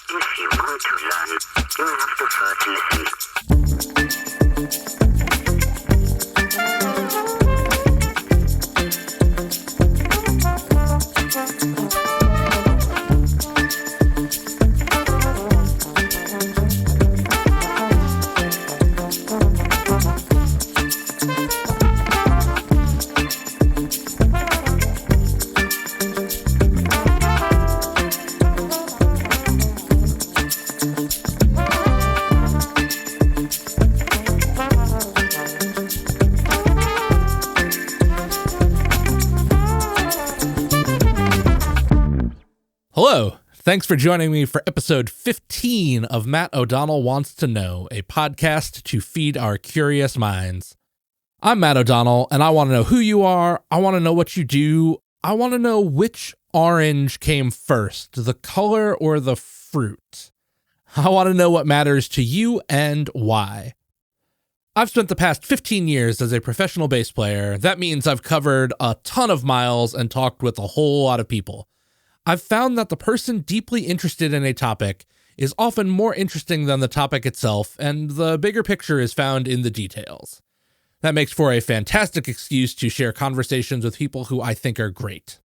If you want to learn, you have to first listen. Hello, thanks for joining me for episode 15 of Matt O'Donnell Wants to Know, a podcast to feed our curious minds. I'm Matt O'Donnell, and I want to know who you are, I want to know what you do, I want to know which orange came first, the color or the fruit. I want to know what matters to you and why. I've spent the past 15 years as a professional bass player. That means I've covered a ton of miles and talked with a whole lot of people. I've found that the person deeply interested in a topic is often more interesting than the topic itself, and the bigger picture is found in the details. That makes for a fantastic excuse to share conversations with people who I think are great.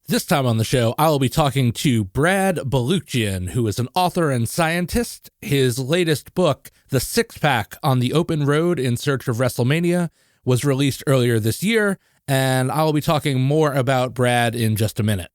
This time on the show, I will be talking to Brad Balukjian, who is an author and scientist. His latest book, The Six Pack on the Open Road in Search of WrestleMania, was released earlier this year, and I will be talking more about Brad in just a minute.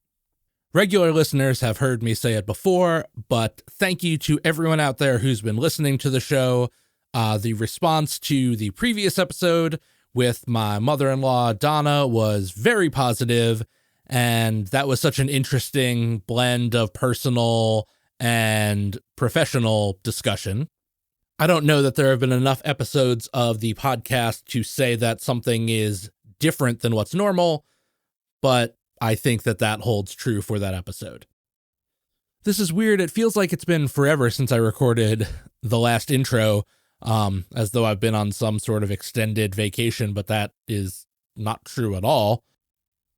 Regular listeners have heard me say it before, but thank you to everyone out there who's been listening to the show. The response to the previous episode with my mother-in-law, Donna, was very positive, and that was such an interesting blend of personal and professional discussion. I don't know that there have been enough episodes of the podcast to say that something is different than what's normal, but I think that holds true for that episode. This is weird. It feels like it's been forever since I recorded the last intro, as though I've been on some sort of extended vacation, but that is not true at all.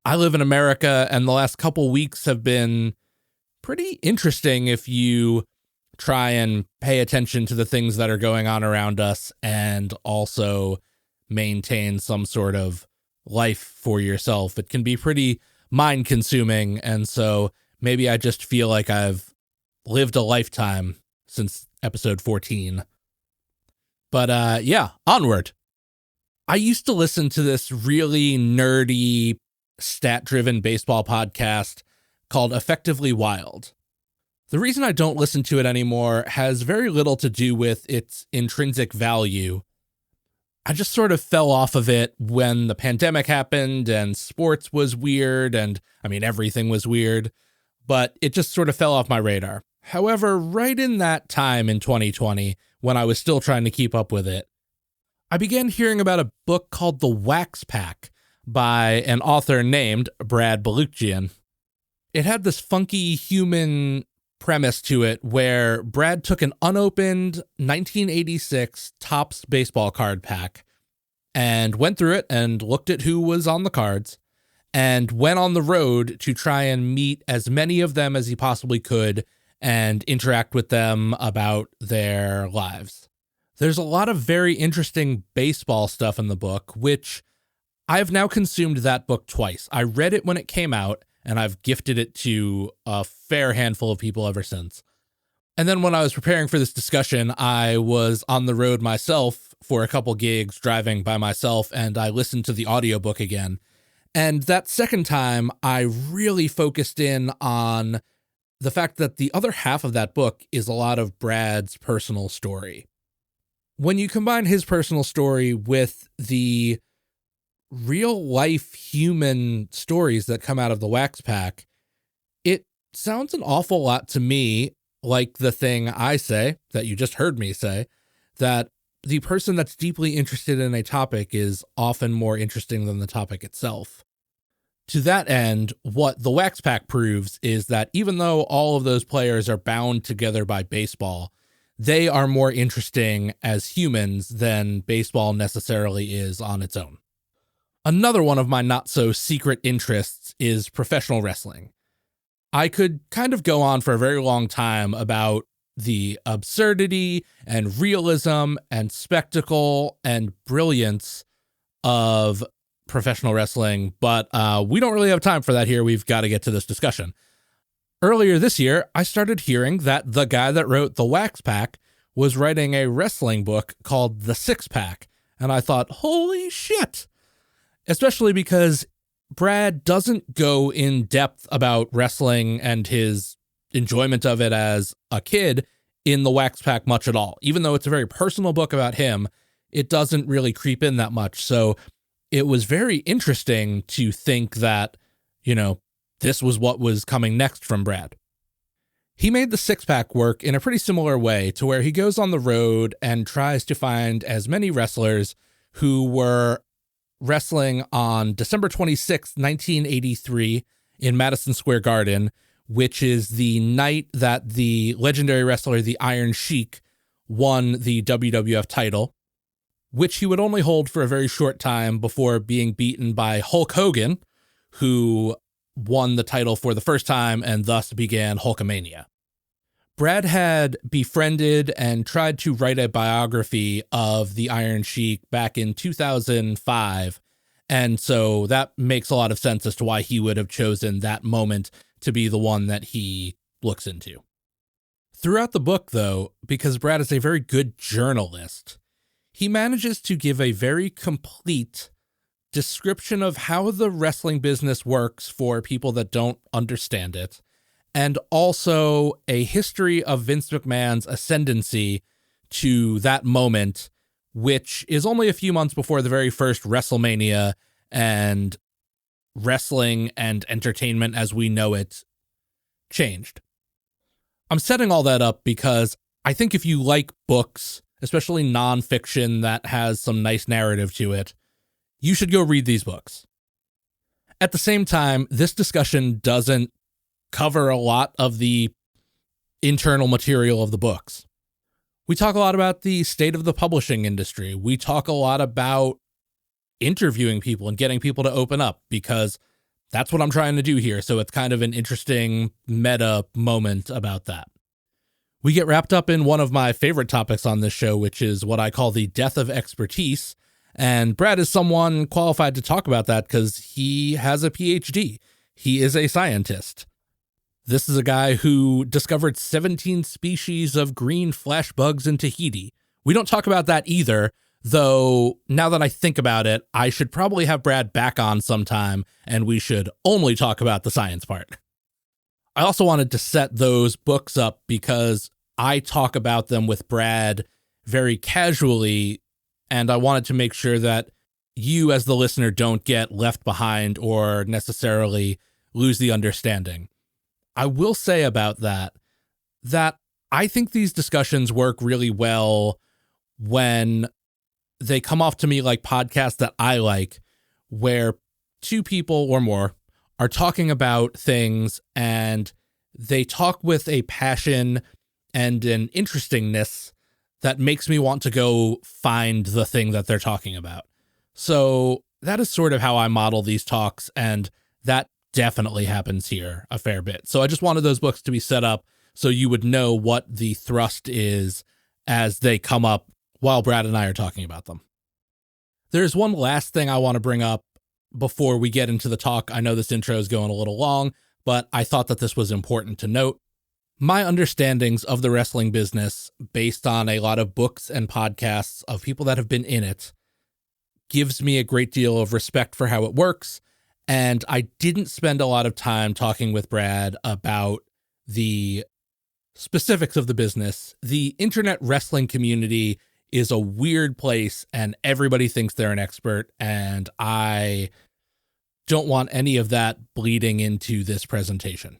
I live in America, and the last couple weeks have been pretty interesting if you try and pay attention to the things that are going on around us and also maintain some sort of life for yourself. It can be pretty mind-consuming, and so maybe I just feel like I've lived a lifetime since episode 14. But yeah, onward. I used to listen to this really nerdy, stat-driven baseball podcast called Effectively Wild. The reason I don't listen to it anymore has very little to do with its intrinsic value. I just sort of fell off of it when the pandemic happened and sports was weird, and everything was weird, but it just sort of fell off my radar. However, right in that time in 2020, when I was still trying to keep up with it, I began hearing about a book called The Wax Pack by an author named Brad Balukjian. It had this funky human premise to it where Brad took an unopened 1986 Topps baseball card pack and went through it and looked at who was on the cards and went on the road to try and meet as many of them as he possibly could and interact with them about their lives. There's a lot of very interesting baseball stuff in the book, which I've now consumed that book twice. I read it when it came out, and I've gifted it to a fair handful of people ever since. And then when I was preparing for this discussion, I was on the road myself for a couple gigs driving by myself, and I listened to the audiobook again. And that second time, I really focused in on the fact that the other half of that book is a lot of Brad's personal story. When you combine his personal story with the real life human stories that come out of the Wax Pack, it sounds an awful lot to me like the thing I say, that you just heard me say, that the person that's deeply interested in a topic is often more interesting than the topic itself. To that end, what the Wax Pack proves is that even though all of those players are bound together by baseball, they are more interesting as humans than baseball necessarily is on its own. Another one of my not-so-secret interests is professional wrestling. I could kind of go on for a very long time about the absurdity and realism and spectacle and brilliance of professional wrestling, but we don't really have time for that here. We've got to get to this discussion. Earlier this year, I started hearing that the guy that wrote The Wax Pack was writing a wrestling book called The Six Pack, and I thought, holy shit! Especially because Brad doesn't go in depth about wrestling and his enjoyment of it as a kid in The Wax Pack much at all. Even though it's a very personal book about him, it doesn't really creep in that much. So it was very interesting to think that, this was what was coming next from Brad. He made the Six Pack work in a pretty similar way, to where he goes on the road and tries to find as many wrestlers who were wrestling on December 26, 1983 in Madison Square Garden, which is the night that the legendary wrestler, the Iron Sheik, won the WWF title, which he would only hold for a very short time before being beaten by Hulk Hogan, who won the title for the first time and thus began Hulkamania. Brad had befriended and tried to write a biography of the Iron Sheik back in 2005, and so that makes a lot of sense as to why he would have chosen that moment to be the one that he looks into. Throughout the book, though, because Brad is a very good journalist, he manages to give a very complete description of how the wrestling business works for people that don't understand it, and also a history of Vince McMahon's ascendancy to that moment, which is only a few months before the very first WrestleMania and wrestling and entertainment as we know it changed. I'm setting all that up because I think if you like books, especially nonfiction that has some nice narrative to it, you should go read these books. At the same time, this discussion doesn't cover a lot of the internal material of the books. We talk a lot about the state of the publishing industry. We talk a lot about interviewing people and getting people to open up, because that's what I'm trying to do here. So it's kind of an interesting meta moment about that. We get wrapped up in one of my favorite topics on this show, which is what I call the death of expertise. And Brad is someone qualified to talk about that because he has a PhD. He is a scientist. This is a guy who discovered 17 species of green flash bugs in Tahiti. We don't talk about that either, though now that I think about it, I should probably have Brad back on sometime, and we should only talk about the science part. I also wanted to set those books up because I talk about them with Brad very casually, and I wanted to make sure that you as the listener don't get left behind or necessarily lose the understanding. I will say about that I think these discussions work really well when they come off to me like podcasts that I like, where two people or more are talking about things and they talk with a passion and an interestingness that makes me want to go find the thing that they're talking about. So that is sort of how I model these talks, and that definitely happens here a fair bit. So I just wanted those books to be set up so you would know what the thrust is as they come up while Brad and I are talking about them. There's one last thing I want to bring up before we get into the talk. I know this intro is going a little long, but I thought that this was important to note. My understandings of the wrestling business, based on a lot of books and podcasts of people that have been in it, gives me a great deal of respect for how it works. And I didn't spend a lot of time talking with Brad about the specifics of the business. The internet wrestling community is a weird place and everybody thinks they're an expert. And I don't want any of that bleeding into this presentation.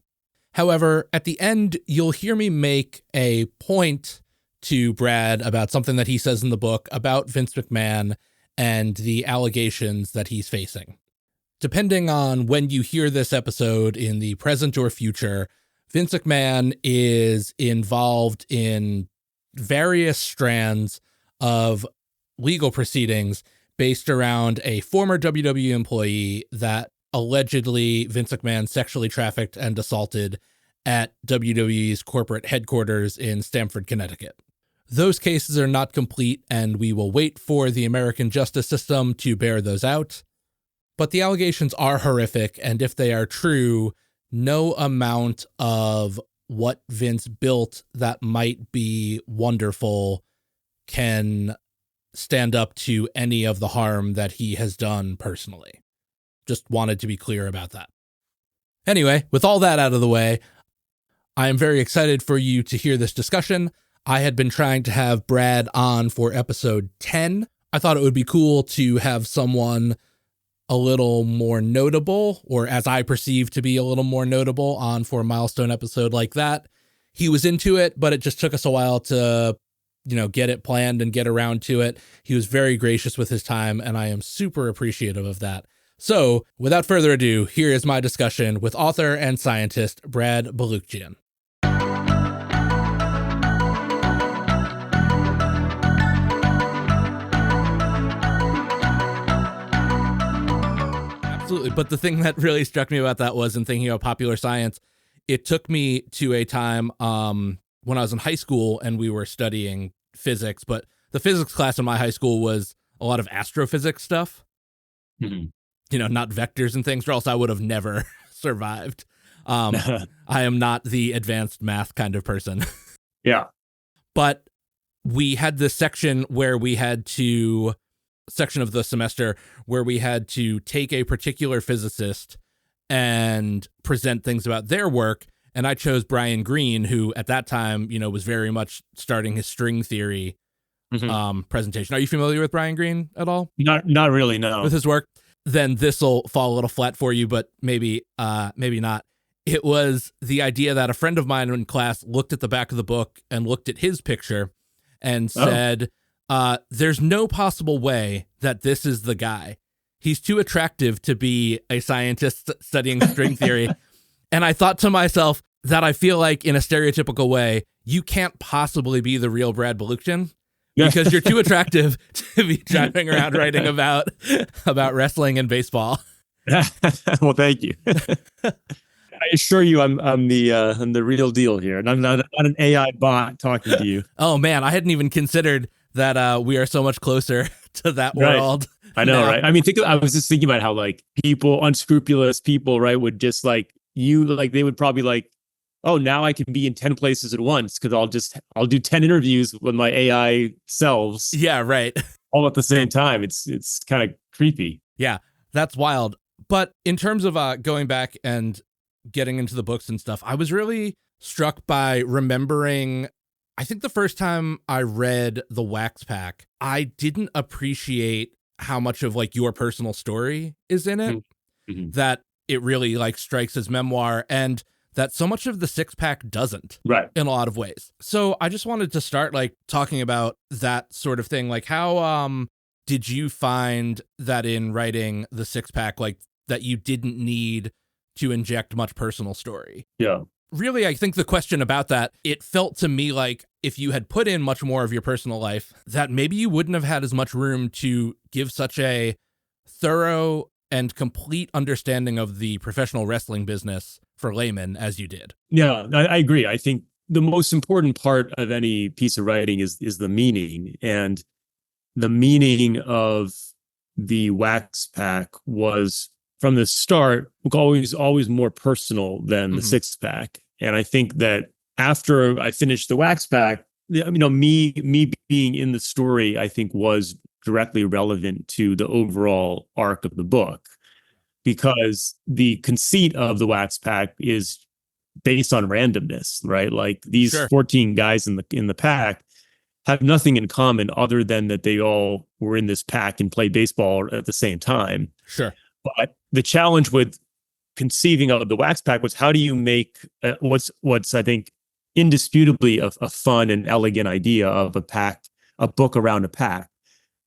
However, at the end, you'll hear me make a point to Brad about something that he says in the book about Vince McMahon and the allegations that he's facing. Depending on when you hear this episode in the present or future, Vince McMahon is involved in various strands of legal proceedings based around a former WWE employee that allegedly Vince McMahon sexually trafficked and assaulted at WWE's corporate headquarters in Stamford, Connecticut. Those cases are not complete, and we will wait for the American justice system to bear those out. But the allegations are horrific, and if they are true, no amount of what Vince built that might be wonderful can stand up to any of the harm that he has done personally. Just wanted to be clear about that. Anyway, with all that out of the way, I am very excited for you to hear this discussion. I had been trying to have Brad on for episode 10. I thought it would be cool to have someone a little more notable, or as I perceive to be a little more notable, on for a milestone episode like that. He was into it, but it just took us a while to, get it planned and get around to it. He was very gracious with his time, and I am super appreciative of that. So, without further ado, here is my discussion with author and scientist Brad Balukjian. Absolutely. But the thing that really struck me about that was, in thinking about popular science, it took me to a time when I was in high school and we were studying physics, but the physics class in my high school was a lot of astrophysics stuff. Mm-hmm. Not vectors and things, or else I would have never survived. I am not the advanced math kind of person. Yeah. But we had this section of the semester where we had to take a particular physicist and present things about their work. And I chose Brian Greene, who at that time, was very much starting his string theory presentation. Are you familiar with Brian Greene at all? Not really, no. With his work? Then this will fall a little flat for you, but maybe not. It was the idea that a friend of mine in class looked at the back of the book and looked at his picture and said, there's no possible way that this is the guy. He's too attractive to be a scientist studying string theory. And I thought to myself that I feel like, in a stereotypical way, you can't possibly be the real Brad Balukjian. Because you're too attractive to be driving around writing about wrestling and baseball. Well, thank you. I assure you, I'm the real deal here, and I'm not an AI bot talking to you. Oh man, I hadn't even considered that we are so much closer to that world. I know, right? I mean, I was just thinking about how unscrupulous people, right, would just they would probably oh, now I can be in 10 places at once because I'll do 10 interviews with my AI selves. Yeah, right. All at the same time. It's kind of creepy. Yeah, that's wild. But in terms of going back and getting into the books and stuff, I was really struck by remembering, I think the first time I read The Wax Pack, I didn't appreciate how much of your personal story is in it, that it really strikes as memoir, and that so much of the Six Pack doesn't, right, in a lot of ways. So I just wanted to start talking about that sort of thing. How did you find that in writing the Six Pack, that you didn't need to inject much personal story? Yeah. Really, I think the question about that, it felt to me like if you had put in much more of your personal life, that maybe you wouldn't have had as much room to give such a thorough and complete understanding of the professional wrestling business for laymen as you did. Yeah, I agree. I think the most important part of any piece of writing is the meaning. And the meaning of the Wax Pack was, from the start, always more personal than the Six Pack. And I think that after I finished the Wax Pack, me being in the story, I think, was directly relevant to the overall arc of the book, because the conceit of the Wax Pack is based on randomness, right? These 14 guys in the pack have nothing in common other than that they all were in this pack and played baseball at the same time. Sure. But the challenge with conceiving of the Wax Pack was, how do you make what's I think indisputably a fun and elegant idea of a book around a pack?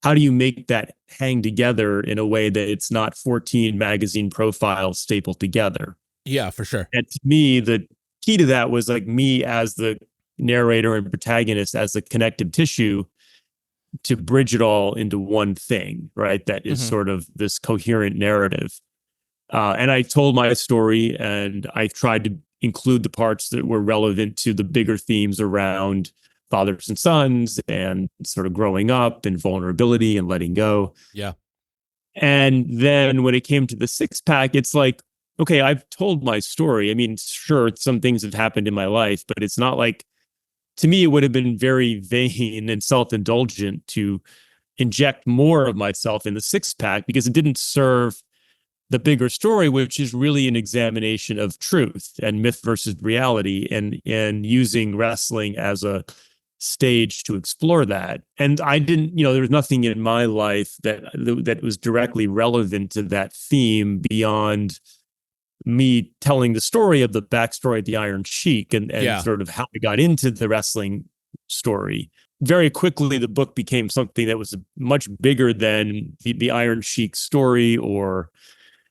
How do you make that hang together in a way that it's not 14 magazine profiles stapled together? Yeah, for sure. And to me, the key to that was me as the narrator and protagonist, as the connective tissue, to bridge it all into one thing, right? That is sort of this coherent narrative. And I told my story, and I tried to include the parts that were relevant to the bigger themes around fathers and sons and sort of growing up and vulnerability and letting go. Yeah. And then when it came to the six pack, it's like, okay, I've told my story. I mean, sure, some things have happened in my life, but it's not like, to me, it would have been very vain and self-indulgent to inject more of myself in the six pack because it didn't serve the bigger story, which is really an examination of truth and myth versus reality, and using wrestling as a stage to explore that. And I didn't, there was nothing in my life that was directly relevant to that theme beyond me telling the story of the backstory of the Iron Sheik and sort of how I got into the wrestling story. Very quickly, the book became something that was much bigger than the Iron Sheik story or,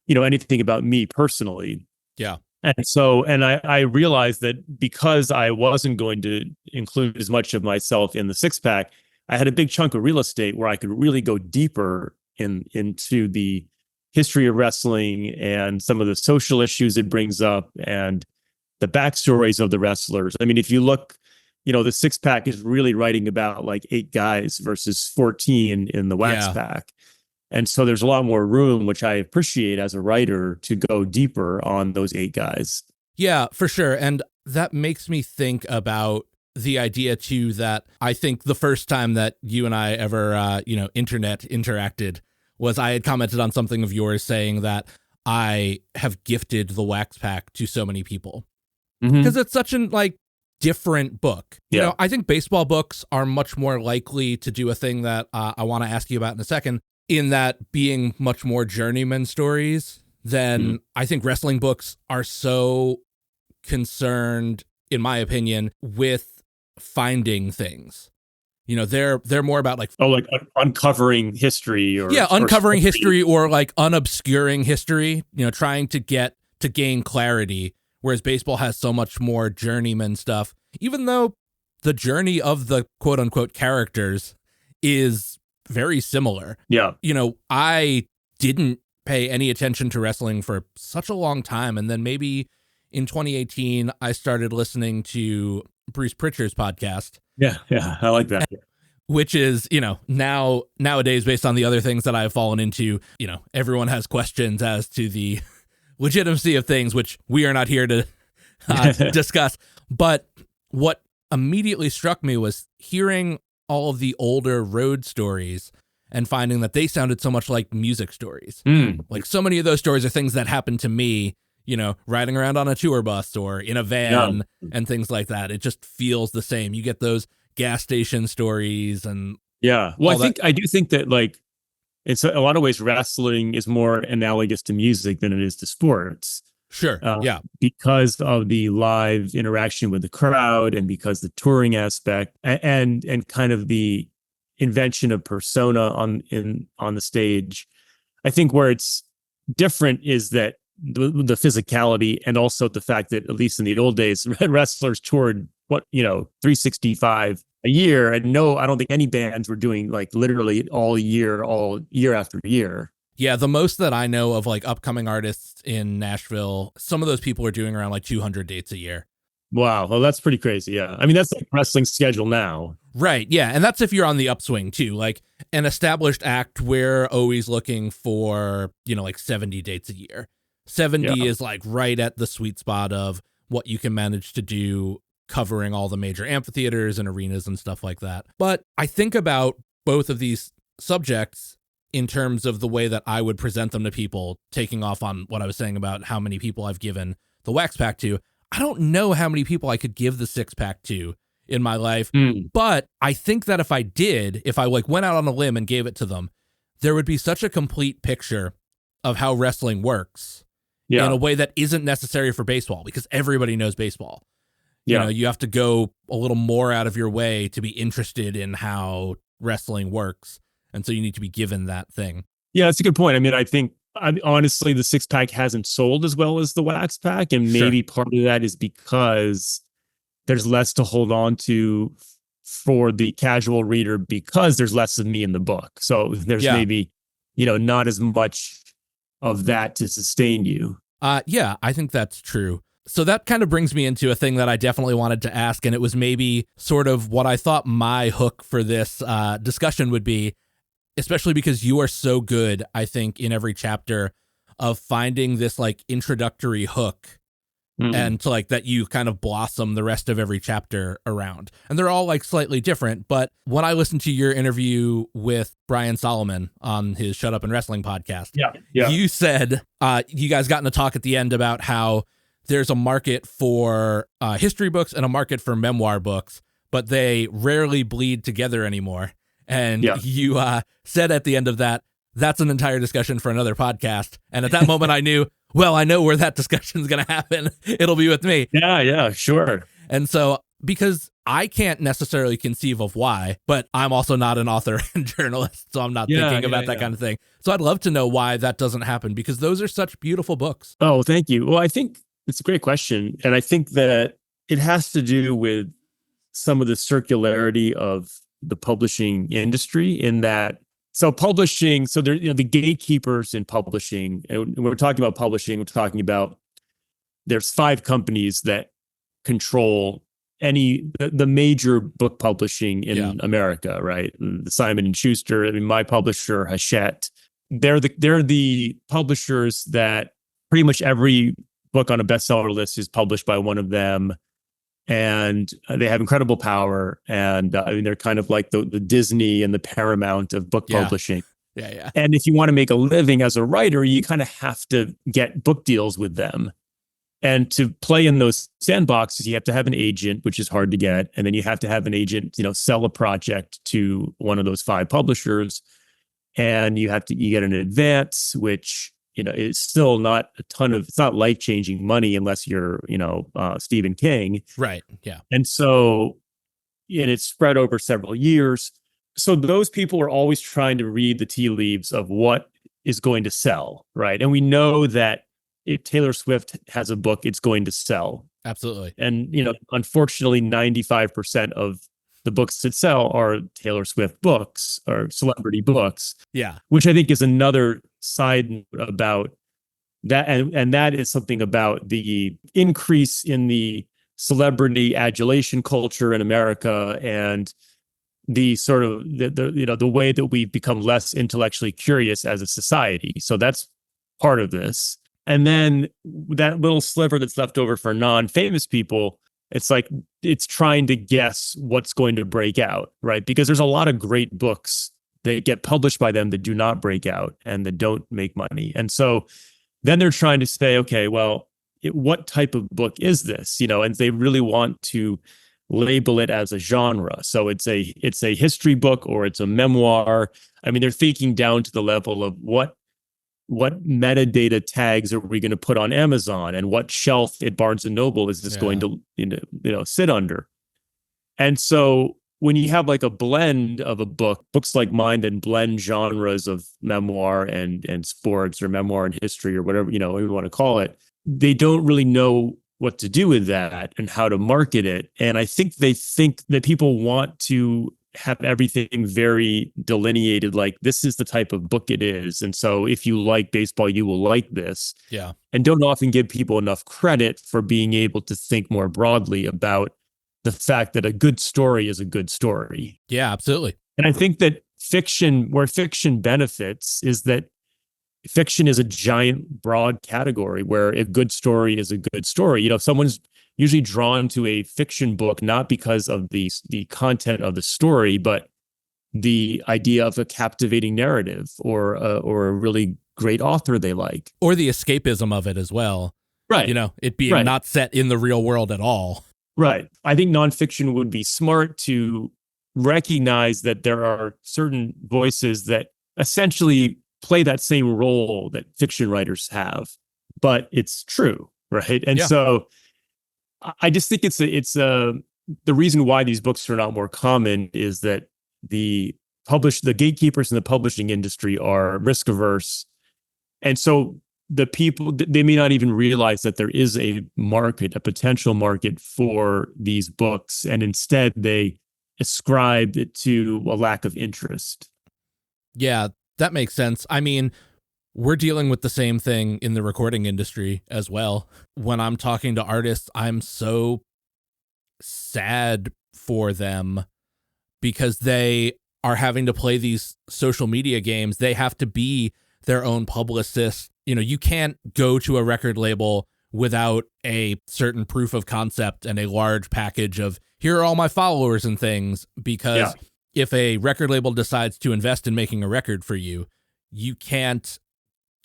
anything about me personally. Yeah. And so, I realized that because I wasn't going to include as much of myself in the six pack, I had a big chunk of real estate where I could really go deeper into the history of wrestling and some of the social issues it brings up and the backstories of the wrestlers. I mean, if you look, the six pack is really writing about like 8 guys versus 14 in the wax pack. And so there's a lot more room, which I appreciate as a writer, to go deeper on those 8 guys. Yeah, for sure. And that makes me think about the idea too, that I think the first time that you and I ever, internet interacted was I had commented on something of yours saying that I have gifted the wax pack to so many people because it's such an different book. I think baseball books are much more likely to do a thing that I want to ask you about in a second, in that being much more journeyman stories than I think wrestling books are so concerned, in my opinion, with finding things. They're more about uncovering history uncovering history or unobscuring history, trying to gain clarity, whereas baseball has so much more journeyman stuff, even though the journey of the quote unquote characters is very similar. Yeah. I didn't pay any attention to wrestling for such a long time. And then maybe in 2018, I started listening to Bruce Pritchard's podcast. Yeah. I like that. Which is, nowadays, based on the other things that I've fallen into, everyone has questions as to the legitimacy of things, which we are not here to discuss. But what immediately struck me was hearing all of the older road stories and finding that they sounded so much like music stories. Like so many of those stories are things that happened to me, riding around on a tour bus or in a van and things like that. It just feels the same. You get those gas station stories and I do think that it's a lot of ways wrestling is more analogous to music than it is to sports. Sure. Because of the live interaction with the crowd and because the touring aspect and kind of the invention of persona on the stage. I think where it's different is that the physicality and also the fact that, at least in the old days, wrestlers toured 365 a year, and I don't think any bands were doing literally all year after year. Yeah, the most that I know of upcoming artists in Nashville, some of those people are doing around 200 dates a year. Wow. Well, that's pretty crazy. Yeah. I mean, that's wrestling schedule now. Right. Yeah. And that's if you're on the upswing too. An established act, we're always looking for, 70 dates a year. 70 is right at the sweet spot of what you can manage to do, covering all the major amphitheaters and arenas and stuff like that. But I think about both of these subjects in terms of the way that I would present them to people, taking off on what I was saying about how many people I've given the wax pack to. I don't know how many people I could give the six pack to in my life, but I think that if I went out on a limb and gave it to them, there would be such a complete picture of how wrestling works in a way that isn't necessary for baseball, because everybody knows baseball. You have to go a little more out of your way to be interested in how wrestling works. And so you need to be given that thing. Yeah, that's a good point. I mean, I think honestly, the six pack hasn't sold as well as the wax pack. And maybe part of that is because there's less to hold on to for the casual reader because there's less of me in the book. So there's maybe, not as much of that to sustain you. Yeah, I think that's true. So that kind of brings me into a thing that I definitely wanted to ask, and it was maybe sort of what I thought my hook for this discussion would be, especially because you are so good, I think, in every chapter of finding this like introductory hook and to like that you kind of blossom the rest of every chapter around. And they're all like slightly different. But when I listened to your interview with Brian Solomon on his Shut Up and Wrestling podcast, you said you guys got in a talk at the end about how there's a market for history books and a market for memoir books, but they rarely bleed together anymore. And you said at the end of that, that's an entire discussion for another podcast. And at that moment I knew, well, I know where that discussion is going to happen. It'll be with me. Yeah, sure. And so, because I can't necessarily conceive of why, but I'm also not an author and journalist, so I'm not thinking about that kind of thing. So I'd love to know why that doesn't happen, because those are such beautiful books. Oh, thank you. Well, I think it's a great question. And I think that it has to do with some of the circularity of the publishing industry in that. So publishing, so there, the gatekeepers in publishing, and when we're talking about publishing, we're talking about there's 5 companies that control the major book publishing in America, right? The Simon and Schuster, I mean, my publisher, Hachette, they're the publishers that pretty much every book on a bestseller list is published by one of them. And they have incredible power. And I mean, they're kind of like the Disney and the Paramount of book publishing. Yeah. And if you want to make a living as a writer, you kind of have to get book deals with them. And to play in those sandboxes, you have to have an agent, which is hard to get. And then you have to have an agent, sell a project to one of those 5 publishers. And you get an advance, which it's still not it's not life-changing money unless you're, Stephen King. Right. Yeah. And so, and it's spread over several years. So those people are always trying to read the tea leaves of what is going to sell. Right. And we know that if Taylor Swift has a book, it's going to sell. Absolutely. And, unfortunately, 95% of the books that sell are Taylor Swift books or celebrity books. Yeah. Which I think is another side note about that. And that is something about the increase in the celebrity adulation culture in America and the sort of the way that we've become less intellectually curious as a society. So that's part of this. And then that little sliver that's left over for non-famous people, it's like it's trying to guess what's going to break out, right? Because there's a lot of great books that get published by them that do not break out and that don't make money. And so then they're trying to say, okay, well, what type of book is this? And they really want to label it as a genre. So it's a history book or it's a memoir. I mean, they're thinking down to the level of what metadata tags are we going to put on Amazon and what shelf at Barnes and Noble is this going to sit under? And so when you have like a blend of books like mine that blend genres of memoir and sports or memoir and history or whatever, you want to call it, they don't really know what to do with that and how to market it. And I think they think that people want to have everything very delineated, like this is the type of book it is. And so if you like baseball, you will like this. Yeah. And don't often give people enough credit for being able to think more broadly about the fact that a good story is a good story. Yeah, absolutely. And I think that where fiction benefits is that fiction is a giant, broad category where a good story is a good story. If someone's usually drawn to a fiction book, not because of the content of the story, but the idea of a captivating narrative or a really great author they like. Or the escapism of it as well. Right. It being not set in the real world at all. Right. I think nonfiction would be smart to recognize that there are certain voices that essentially play that same role that fiction writers have, but it's true. Right. And so I just think the reason why these books are not more common is that the gatekeepers in the publishing industry are risk averse. And so the people, they may not even realize that there is a potential market for these books. And instead they ascribe it to a lack of interest. Yeah, that makes sense. I mean, we're dealing with the same thing in the recording industry as well. When I'm talking to artists, I'm so sad for them because they are having to play these social media games. They have to be their own publicist. You know, you can't go to a record label without a certain proof of concept and a large package of here are all my followers and things, because if a record label decides to invest in making a record for you, you can't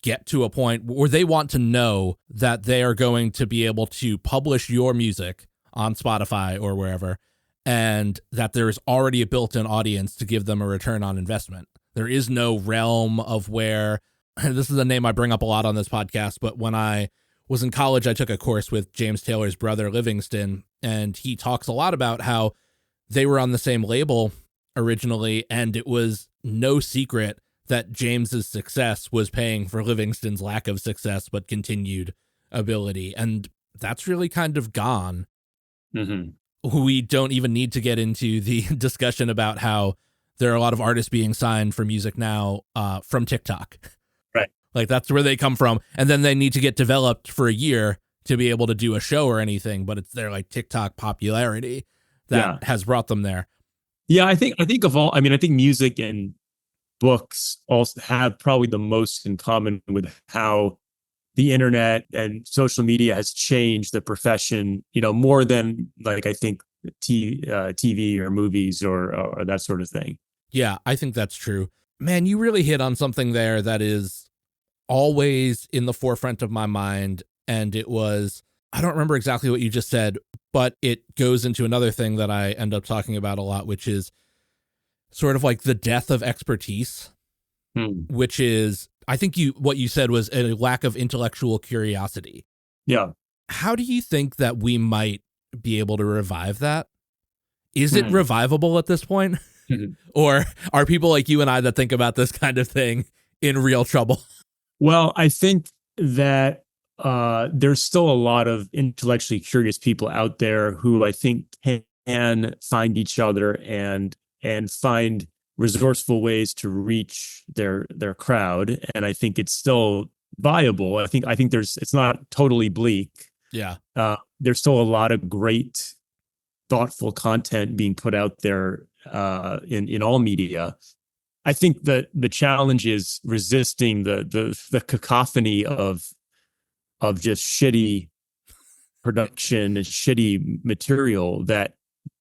get to a point where they want to know that they are going to be able to publish your music on Spotify or wherever, and that there is already a built-in audience to give them a return on investment. There is no realm of where, this is a name I bring up a lot on this podcast, but when I was in college, I took a course with James Taylor's brother, Livingston, and he talks a lot about how they were on the same label originally, and it was no secret that James's success was paying for Livingston's lack of success but continued ability. And that's really kind of gone. Mm-hmm. We don't even need to get into the discussion about how there are a lot of artists being signed for music now from TikTok. Right. Like that's where they come from. And then they need to get developed for a year to be able to do a show or anything, but it's their like TikTok popularity that has brought them there. Yeah, I think of all, I mean, I think music and books also have probably the most in common with how the internet and social media has changed the profession, you know, more than like, I think TV or movies or that sort of thing. Yeah, I think that's true. Man, you really hit on something there that is always in the forefront of my mind. And it was, I don't remember exactly what you just said, but it goes into another thing that I end up talking about a lot, which is sort of like the death of expertise, which is, I think what you said was a lack of intellectual curiosity. Yeah. How do you think that we might be able to revive that? Is it revivable at this point? Or are people like you and I that think about this kind of thing in real trouble? Well, I think that there's still a lot of intellectually curious people out there who I think can find each other and find resourceful ways to reach their crowd. And I think it's still viable. I think it's not totally bleak. Yeah. There's still a lot of great, thoughtful content being put out there in all media. I think that the challenge is resisting the cacophony of just shitty production and shitty material that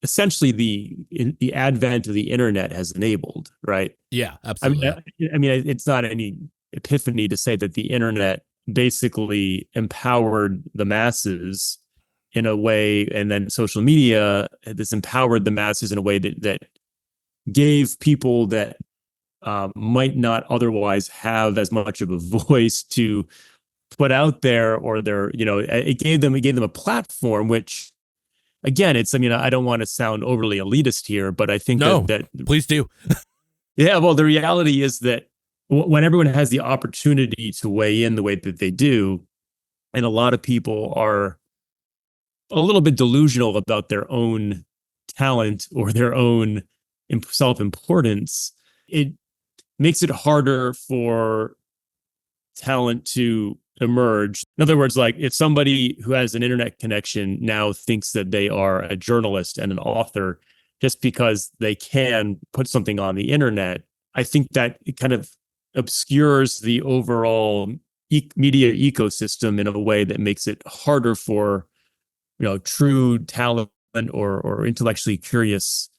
essentially the advent of the internet has enabled, right? Yeah, absolutely. I mean, it's not any epiphany to say that the internet basically empowered the masses in a way, and then social media has empowered the masses in a way that gave people that might not otherwise have as much of a voice to put out there, or it gave them a platform, which again, I mean, I don't want to sound overly elitist here, but I think that please do. Yeah, well, the reality is that when everyone has the opportunity to weigh in the way that they do, and a lot of people are a little bit delusional about their own talent or their own self-importance, it makes it harder for talent to emerge. In other words, like if somebody who has an internet connection now thinks that they are a journalist and an author just because they can put something on the internet, I think that it kind of obscures the overall media ecosystem in a way that makes it harder for, true talent or intellectually curious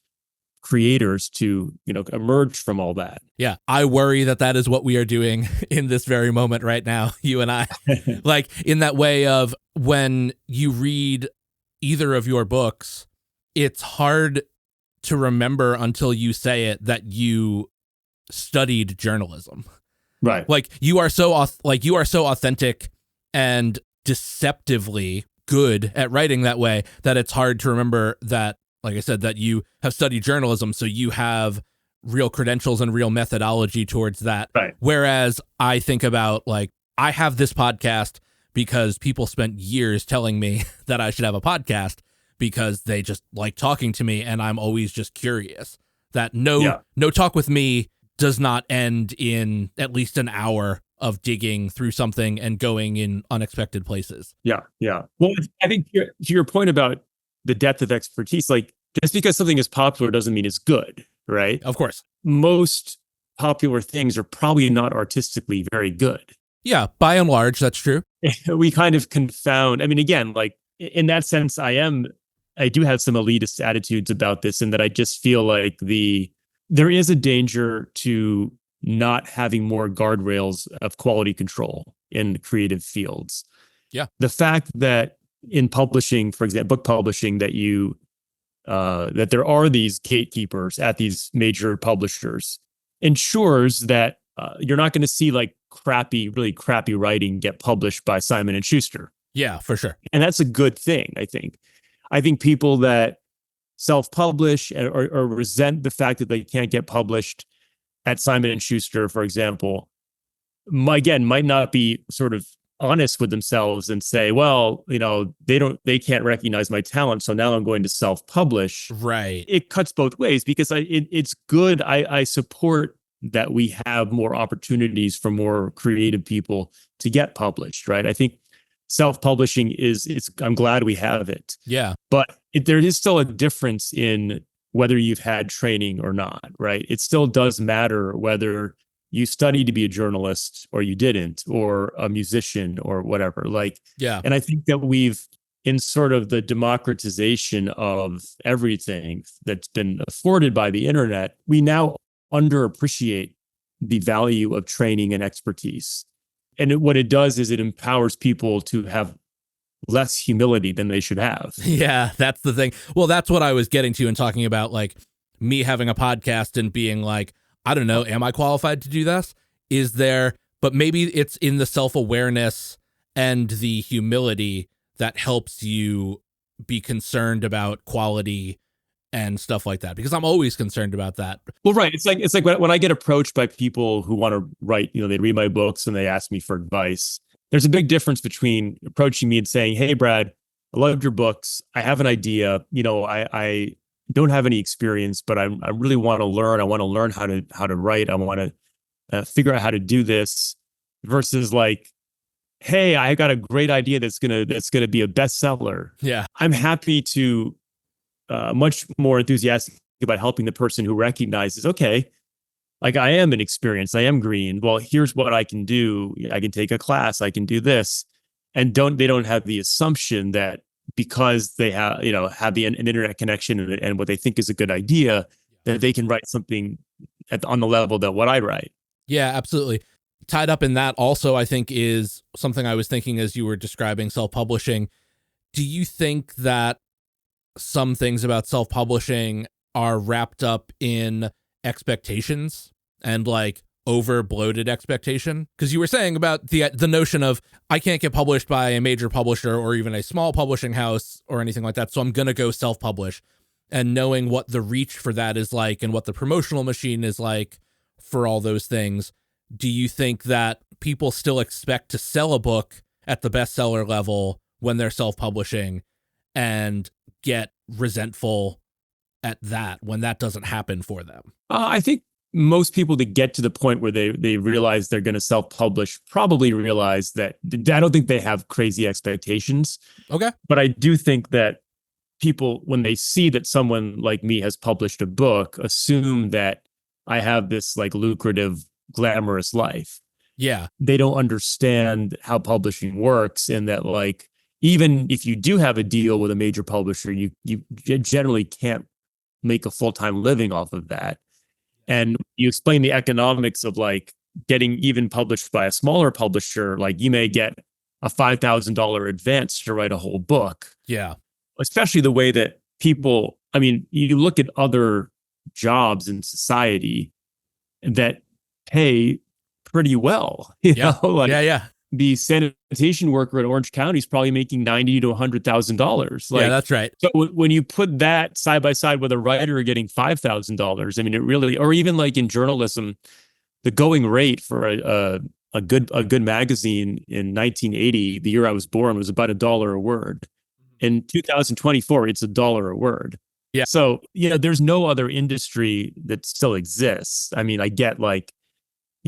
creators to, emerge from all that. Yeah. I worry that is what we are doing in this very moment right now, you and I. Like in that way of when you read either of your books, it's hard to remember until you say it that you studied journalism. Right. Like you are so authentic and deceptively good at writing that way that it's hard to remember that, like I said, that you have studied journalism, so you have real credentials and real methodology towards that. Right. Whereas I think about, like, I have this podcast because people spent years telling me that I should have a podcast because they just like talking to me, and I'm always just curious. That no talk with me does not end in at least an hour of digging through something and going in unexpected places. Yeah. Well, I think to your point about the depth of expertise, like just because something is popular doesn't mean it's good, right? Of course. Most popular things are probably not artistically very good. Yeah, by and large, that's true. We kind of confound. I mean, again, like in that sense, I do have some elitist attitudes about this, in that I just feel like there is a danger to not having more guardrails of quality control in creative fields. Yeah. The fact that in publishing, for example, book publishing, that that there are these gatekeepers at these major publishers ensures that you're not going to see like really crappy writing get published by Simon and Schuster. Yeah, for sure. And that's a good thing, I think. I think people that self-publish or resent the fact that they can't get published at Simon and Schuster, for example, might not be sort of honest with themselves and say, well, they can't recognize my talent, so now I'm going to self-publish. Right. It cuts both ways, because it's good. I support that we have more opportunities for more creative people to get published, right? I think self-publishing I'm glad we have it. Yeah. But there is still a difference in whether you've had training or not, right? It still does matter whether you studied to be a journalist or you didn't, or a musician or whatever. Like, yeah. And I think that in sort of the democratization of everything that's been afforded by the internet, we now underappreciate the value of training and expertise. And what it does is it empowers people to have less humility than they should have. Yeah, that's the thing. Well, that's what I was getting to and talking about, like me having a podcast and being like, I don't know, am I qualified to do this? But maybe it's in the self-awareness and the humility that helps you be concerned about quality and stuff like that, because I'm always concerned about that. Well, right. It's like when I get approached by people who want to write, they read my books and they ask me for advice. There's a big difference between approaching me and saying, hey, Brad, I loved your books. I have an idea. I don't have any experience, but I really want to learn. I want to learn how to write. I want to figure out how to do this, versus like, hey, I got a great idea that's gonna be a bestseller. Yeah. I'm happy to much more enthusiastic about helping the person who recognizes, okay, like I am inexperienced, I am green. Well, here's what I can do. I can take a class, I can do this. And they don't have the assumption that because they have, an internet connection and what they think is a good idea, that they can write something on the level that what I write. Yeah, absolutely. Tied up in that also, I think, is something I was thinking as you were describing self-publishing. Do you think that some things about self-publishing are wrapped up in expectations and like over bloated expectation? Because you were saying about the notion of, I can't get published by a major publisher or even a small publishing house or anything like that, so I'm going to go self-publish. And knowing what the reach for that is like and what the promotional machine is like for all those things, do you think that people still expect to sell a book at the bestseller level when they're self-publishing and get resentful at that when that doesn't happen for them? I think most people that get to the point where they realize they're going to self-publish probably realize that. I don't think they have crazy expectations. Okay. But I do think that people, when they see that someone like me has published a book, assume that I have this like lucrative, glamorous life. Yeah. They don't understand how publishing works, and that like, even if you do have a deal with a major publisher, you generally can't make a full-time living off of that. And you explain the economics of like getting even published by a smaller publisher, like you may get a $5,000 advance to write a whole book. Yeah. Especially the way that people, I mean, you look at other jobs in society that pay pretty well. Yeah. The sanitation worker in Orange County is probably making $90,000 to $100,000. Yeah, that's right. So when you put that side by side with a writer getting $5,000, I mean, it really, or even like in journalism, the going rate for a good magazine in 1980, the year I was born, was about $1 a word. In 2024, it's $1 a word. Yeah. So, there's no other industry that still exists. I mean, I get like,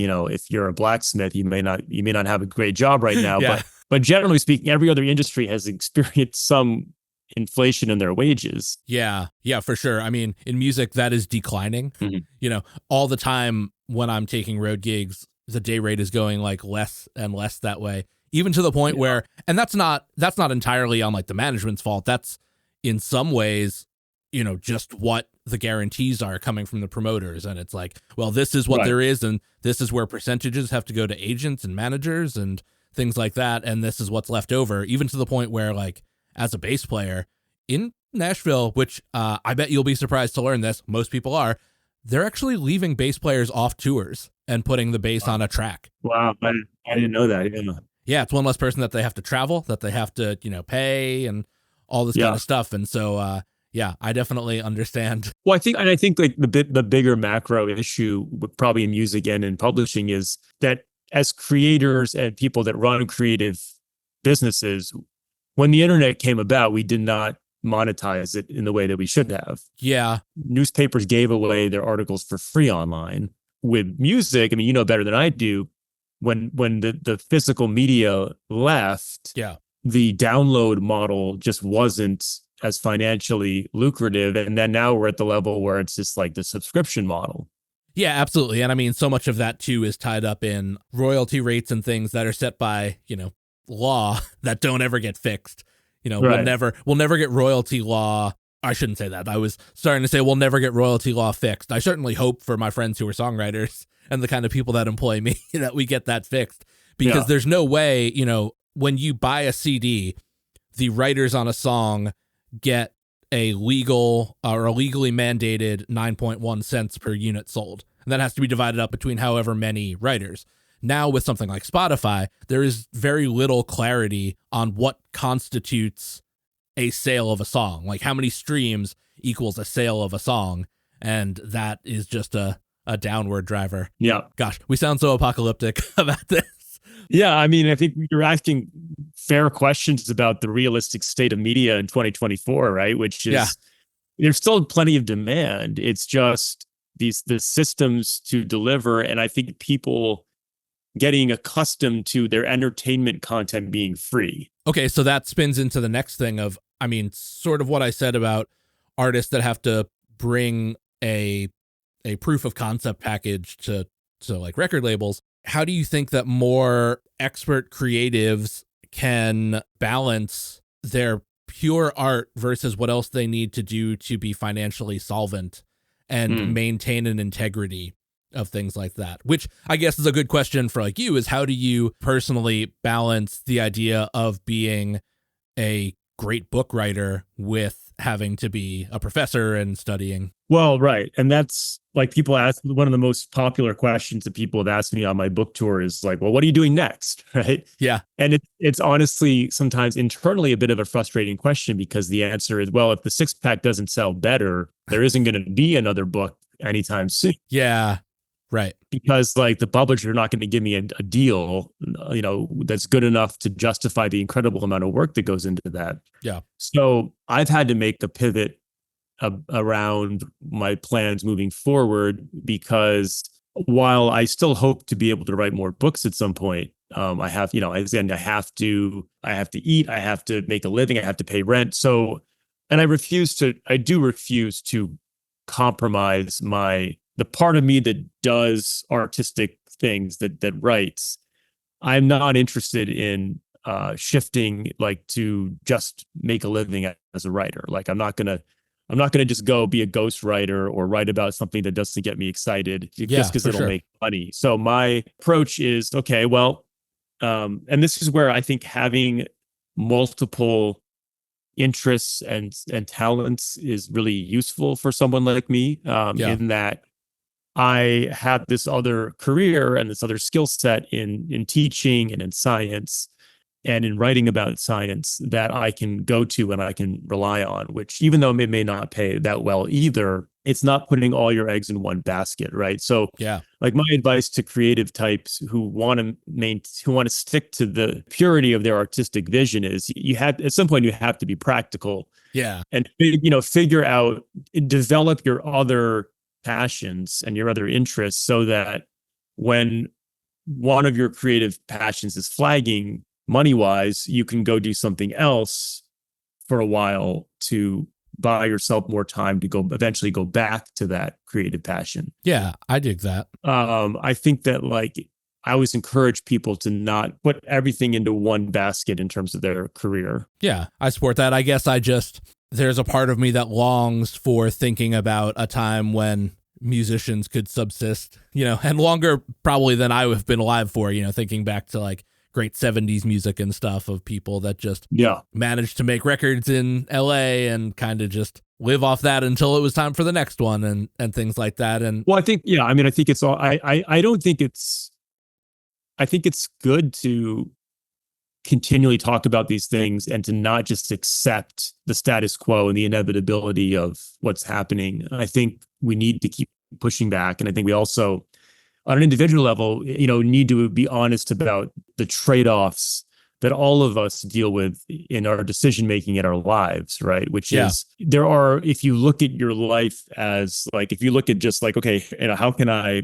if you're a blacksmith, you may not have a great job right now, Yeah. but generally speaking, every other industry has experienced some inflation in their wages. Yeah, for sure. I mean, in music, that is declining. Mhm. All the time when I'm taking road gigs, the day rate is going like less and less that way, even to the point where, and that's not entirely on like the management's fault. That's in some ways, just what the guarantees are coming from the promoters. And it's like, well, this is what Right. there is. And this is where percentages have to go to agents and managers and things like that. And this is what's left over, even to the point where, like, as a bass player in Nashville, which I bet you'll be surprised to learn this, most people are, they're actually leaving bass players off tours and putting the bass on a track. Wow. I didn't know that. Yeah. Yeah, it's one less person that they have to travel, that they have to, pay and all this kind of stuff. And so, yeah, I definitely understand. Well, I think like the bigger macro issue probably in music and in publishing is that as creators and people that run creative businesses, when the internet came about, we did not monetize it in the way that we should have. Yeah. Newspapers gave away their articles for free online. With music, I mean, you know better than I do, when the physical media left, Yeah. the download model just wasn't as financially lucrative. And then now we're at the level where it's just like the subscription model. Yeah, absolutely. And I mean, so much of that too is tied up in royalty rates and things that are set by, law that don't ever get fixed. Right. We'll never get royalty law. I shouldn't say that. I was starting to say we'll never get royalty law fixed. I certainly hope for my friends who are songwriters and the kind of people that employ me that we get that fixed, because there's no way, when you buy a CD, the writers on a song get a legal or a legally mandated 9.1 cents per unit sold. And that has to be divided up between however many writers. Now with something like Spotify, there is very little clarity on what constitutes a sale of a song. Like how many streams equals a sale of a song. And that is just a downward driver. Yeah. Gosh, we sound so apocalyptic about this. Yeah, I mean, I think you're asking fair questions about the realistic state of media in 2024, right? Which is, there's still plenty of demand. It's just the systems to deliver, and I think people getting accustomed to their entertainment content being free. Okay, so that spins into the next thing of, I mean, sort of what I said about artists that have to bring a proof of concept package to like record labels. How do you think that more expert creatives can balance their pure art versus what else they need to do to be financially solvent and maintain an integrity of things like that? Which I guess is a good question for like you, is how do you personally balance the idea of being a great book writer with having to be a professor and studying? Well, right. And that's like, people ask, one of the most popular questions that people have asked me on my book tour is like, well, what are you doing next? Right. Yeah. And it's honestly sometimes internally a bit of a frustrating question, because the answer is, well, if the six pack doesn't sell better, there isn't going to be another book anytime soon. Yeah. Right. Because like the publisher are not going to give me a deal, that's good enough to justify the incredible amount of work that goes into that. Yeah. So I've had to make the pivot around my plans moving forward, because while I still hope to be able to write more books at some point, I have to eat, I have to make a living, I have to pay rent. So, and I do refuse to compromise the part of me that does artistic things, that writes. I'm not interested in shifting like to just make a living as a writer. Like I'm not gonna just go be a ghost writer or write about something that doesn't get me excited just because it'll make money. So my approach is, okay, well, and this is where I think having multiple interests and talents is really useful for someone like me, in that I have this other career and this other skill set in teaching and in science and in writing about science that I can go to and I can rely on, which even though it may not pay that well either, it's not putting all your eggs in one basket, right? So like my advice to creative types who want to stick to the purity of their artistic vision is, at some point you have to be practical. Yeah. And figure out, develop your other passions and your other interests so that when one of your creative passions is flagging money wise, you can go do something else for a while to buy yourself more time to go eventually go back to that creative passion. Yeah, I dig that. I think that like I always encourage people to not put everything into one basket in terms of their career. Yeah, I support that. I guess there's a part of me that longs for thinking about a time when musicians could subsist, and longer probably than I have been alive for, thinking back to like great 70s music and stuff of people that just managed to make records in LA and kind of just live off that until it was time for the next one and things like that. And well, I think, I think it's all, I don't think it's, I think it's good to continually talk about these things and to not just accept the status quo and the inevitability of what's happening. I think we need to keep pushing back. And I think we also, on an individual level, need to be honest about the trade-offs that all of us deal with in our decision-making in our lives, right? Which is, there are, if you look at your life as like, if you look at just like, okay, how can I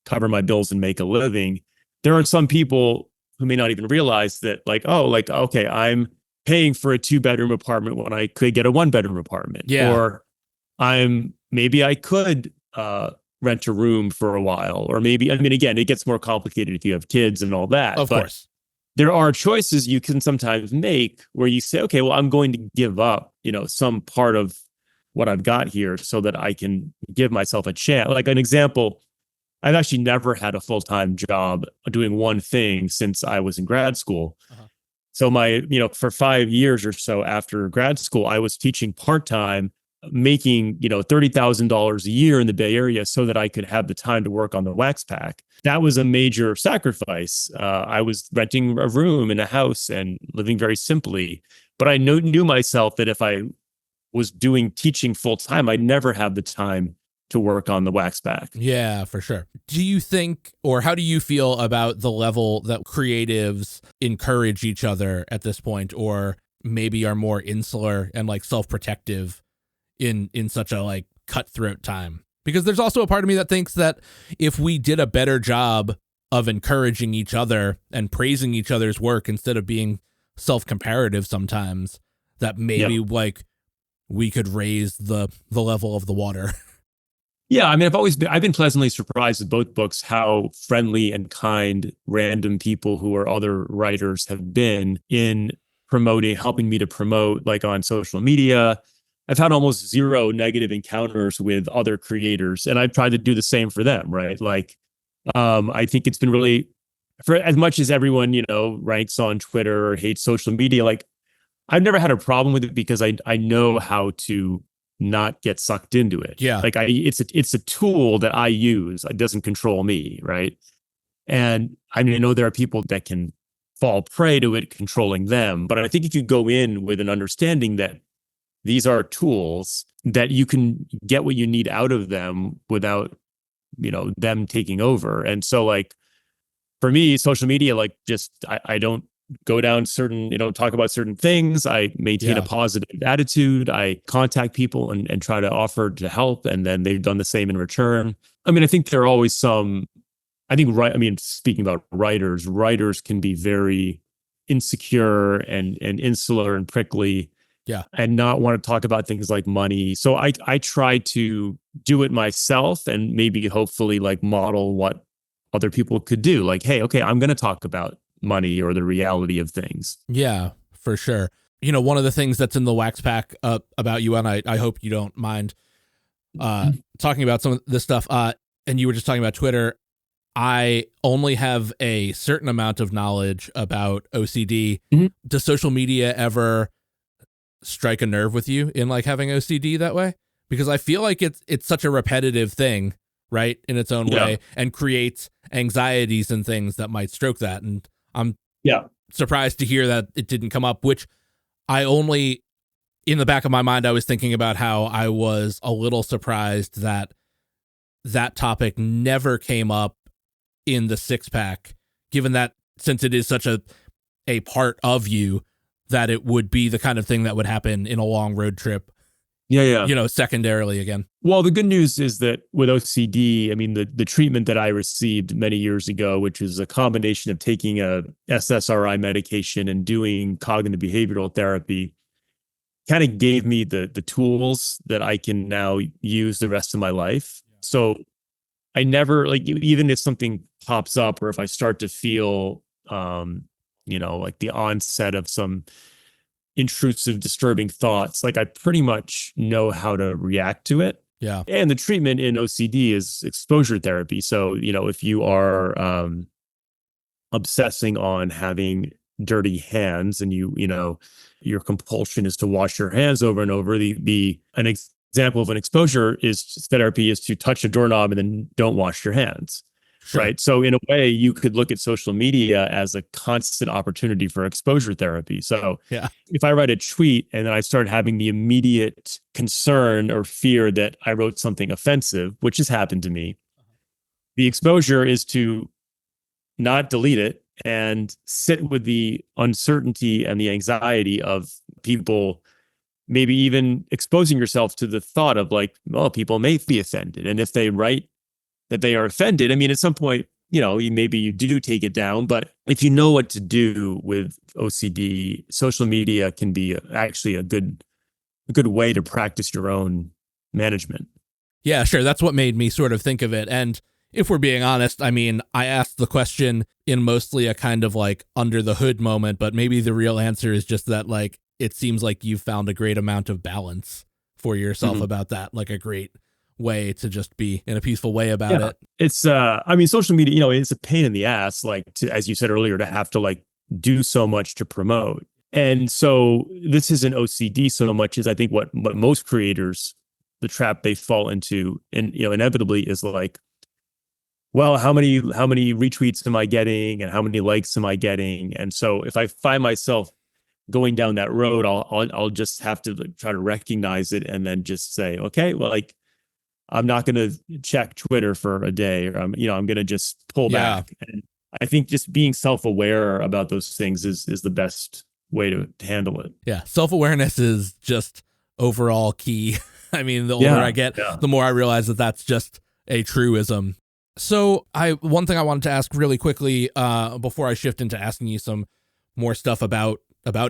cover my bills and make a living? There are some people who may not even realize that like, okay, I'm paying for a 2-bedroom apartment when I could get a 1-bedroom apartment. Yeah. Or maybe I could rent a room for a while. Or maybe, again, it gets more complicated if you have kids and all that. Of course. There are choices you can sometimes make where you say, okay, well, I'm going to give up, some part of what I've got here so that I can give myself a chance. Like an example, I've actually never had a full-time job doing one thing since I was in grad school. Uh-huh. So for 5 years or so after grad school, I was teaching part-time, making, $30,000 a year in the Bay Area so that I could have the time to work on the Wax Pack. That was a major sacrifice. I was renting a room in a house and living very simply, but I knew myself that if I was doing teaching full-time, I'd never have the time to work on the Wax Pack. Yeah, for sure. Do you think, or how do you feel about the level that creatives encourage each other at this point, or maybe are more insular and like self-protective in such a like cutthroat time? Because there's also a part of me that thinks that if we did a better job of encouraging each other and praising each other's work instead of being self-comparative sometimes, that maybe like we could raise the level of the water. Yeah, I've been pleasantly surprised with both books how friendly and kind random people who are other writers have been in helping me to promote like on social media. I've had almost zero negative encounters with other creators, and I've tried to do the same for them, right? Like, I think it's been really, for as much as everyone, ranks on Twitter or hates social media, like I've never had a problem with it because I know how to not get sucked into it. Yeah. Like it's a tool that I use. It doesn't control me. Right. And I know there are people that can fall prey to it controlling them. But I think if you go in with an understanding that these are tools that you can get what you need out of them without, them taking over. And so like, for me, social media, like just, I don't go down certain, talk about certain things. I maintain a positive attitude. I contact people and try to offer to help. And then they've done the same in return. I think there are always speaking about writers can be very insecure and insular and prickly. Yeah. And not want to talk about things like money. So I try to do it myself and maybe hopefully like model what other people could do. Like, hey, okay, I'm going to talk about money or the reality of things. Yeah, for sure. One of the things that's in the Wax Pack about you, and I hope you don't mind talking about some of this stuff, and you were just talking about Twitter. I only have a certain amount of knowledge about OCD. Mm-hmm. Does social media ever strike a nerve with you in like having OCD that way? Because I feel like it's such a repetitive thing, right, in its own way, and creates anxieties and things that might stroke that. And I'm surprised to hear that it didn't come up, which I only, in the back of my mind, I was thinking about how I was a little surprised that topic never came up in the 6-pack, given that since it is such a part of you, that it would be the kind of thing that would happen in a long road trip Yeah, yeah. Secondarily again. Well, the good news is that with OCD, I mean, the treatment that I received many years ago, which is a combination of taking a SSRI medication and doing cognitive behavioral therapy, kind of gave me the tools that I can now use the rest of my life. So I never, like, even if something pops up or if I start to feel like the onset of some intrusive, disturbing thoughts, like I pretty much know how to react to it. Yeah. And the treatment in OCD is exposure therapy. So, if you are obsessing on having dirty hands and your compulsion is to wash your hands over and over, an example of an exposure is therapy is to touch a doorknob and then don't wash your hands. Sure. Right. So in a way, you could look at social media as a constant opportunity for exposure therapy. So Yeah. if I write a tweet and then I start having the immediate concern or fear that I wrote something offensive, which has happened to me, the exposure is to not delete it and sit with the uncertainty and the anxiety of people, maybe even exposing yourself to the thought of like, well, people may be offended. And if they write that they are offended, I mean, at some point, maybe you do take it down, but if you know what to do with OCD, social media can be actually a good way to practice your own management. Yeah, sure. That's what made me sort of think of it. And if we're being honest, I mean, I asked the question in mostly a kind of like under the hood moment, but maybe the real answer is just that, like, it seems like you've found a great amount of balance for yourself about that, like a great way to just be in a peaceful way about it. It's, I mean, social media, it's a pain in the ass, like as you said earlier, to have to like do so much to promote. And so this isn't OCD so much as I think what most creators, the trap they fall into, and inevitably is like, well, how many retweets am I getting and how many likes am I getting? And so if I find myself going down that road, I'll just have to try to recognize it and then just say, okay, well, like, I'm not going to check Twitter for a day, or I'm going to just pull back. And I think just being self-aware about those things is the best way to handle it. Yeah. Self-awareness is just overall key. I mean, the older I get, the more I realize that that's just a truism. So one thing I wanted to ask really quickly before I shift into asking you some more stuff about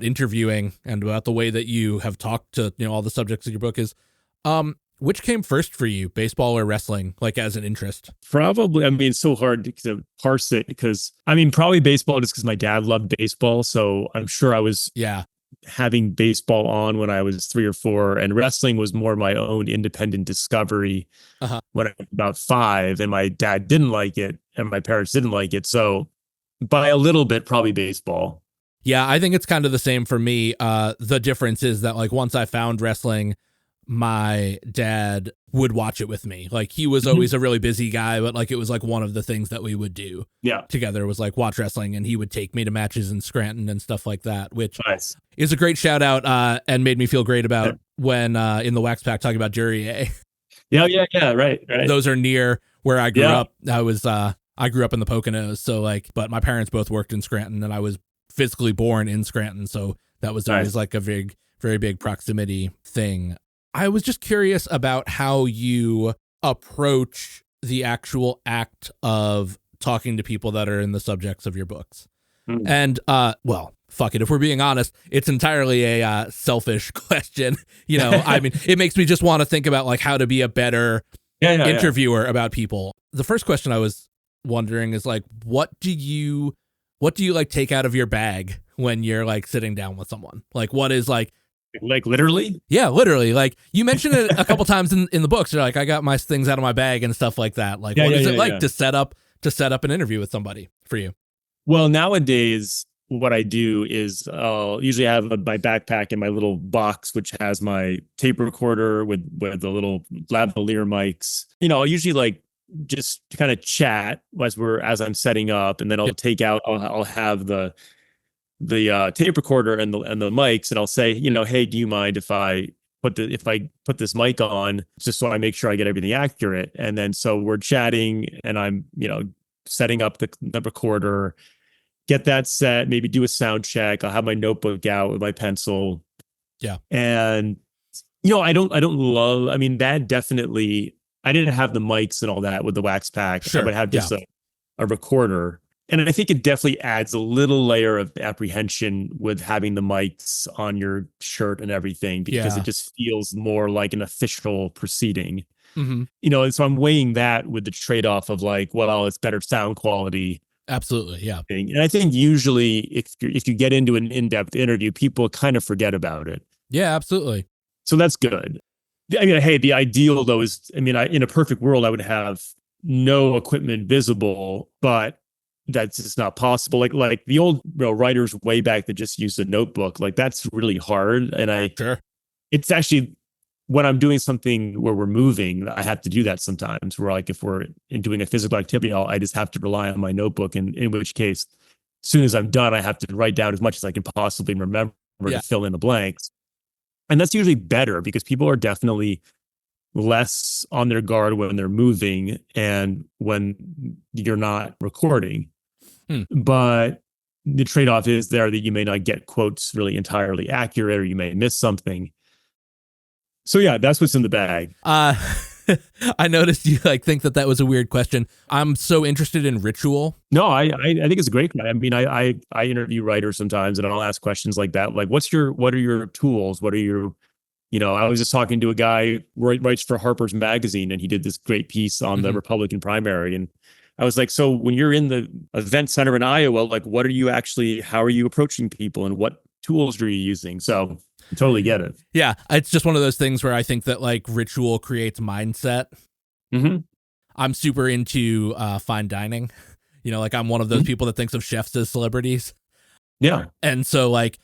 interviewing and about the way that you have talked to, all the subjects of your book is, which came first for you, baseball or wrestling, like as an interest? Probably, I mean, it's so hard to parse it because, I mean, probably baseball just because my dad loved baseball. So I'm sure I was having baseball on when I was 3 or 4, and wrestling was more my own independent discovery when I was about 5, and my dad didn't like it and my parents didn't like it. So by a little bit, probably baseball. Yeah, I think it's kind of the same for me. The difference is that like once I found wrestling, my dad would watch it with me. Like he was always a really busy guy, but like it was like one of the things that we would do together was like watch wrestling, and he would take me to matches in Scranton and stuff like that, which is a great shout out and made me feel great about when in the Wax Pack talking about Duryea. Yeah, right. Those are near where I grew up. I grew up in the Poconos, so like, but my parents both worked in Scranton and I was physically born in Scranton, so that was always like a very big proximity thing. I was just curious about how you approach the actual act of talking to people that are in the subjects of your books. And, well, fuck it. If we're being honest, it's entirely a selfish question. I mean, it makes me just want to think about like how to be a better interviewer about people. The first question I was wondering is like, what do you like take out of your bag when you're like sitting down with someone? Like, what is like literally? Yeah, literally. Like you mentioned it a couple times in the books. You're like, I got my things out of my bag and stuff like that. Like, what is it like to set up an interview with somebody for you? Well, nowadays, what I do is I'll usually have my backpack and my little box, which has my tape recorder with the little lavalier mics. I'll usually like just kind of chat as I'm setting up, and then I'll take out. I'll have the tape recorder and the mics, and I'll say, hey, do you mind if I put this mic on just so I make sure I get everything accurate? And then so we're chatting, and I'm setting up the recorder, get that set, maybe do a sound check. I'll have my notebook out with my pencil. Yeah. And I don't love, I mean, that definitely, I didn't have the mics and all that with the Wax Pack. I Sure. would have Yeah. just a recorder. And I think it definitely adds a little layer of apprehension with having the mics on your shirt and everything, because it Yeah. just feels more like an official proceeding. Hmm. And so I'm weighing that with the trade-off of like, well, it's better sound quality Absolutely. Yeah. thing. And I think usually if you get into an in-depth interview, people kind of forget about it. Yeah, absolutely. So that's good. I mean, hey, the ideal though is, I mean, in a perfect world, I would have no equipment visible, but that's just not possible. Like the old writers way back that just used a notebook, like that's really hard. And Sure. it's actually when I'm doing something where we're moving, I have to do that sometimes. Where like if we're doing a physical activity, I just have to rely on my notebook, and in which case, as soon as I'm done, I have to write down as much as I can possibly remember Yeah. to fill in the blanks. And that's usually better because people are definitely less on their guard when they're moving and when you're not recording. But the trade-off is there that you may not get quotes really entirely accurate, or you may miss something. So yeah, that's what's in the bag. I noticed you like think that was a weird question. I'm so interested in ritual. No, I think it's a great. I mean, I interview writers sometimes, and I'll ask questions like that, like what are your tools? What are your, I was just talking to a guy who writes for Harper's Magazine, and he did this great piece on the Republican primary, and I was like, so when you're in the event center in Iowa, like how are you approaching people, and what tools are you using? So I totally get it. Yeah, it's just one of those things where I think that like ritual creates mindset. Mm-hmm. I'm super into fine dining. Like I'm one of those people that thinks of chefs as celebrities. Yeah. And so like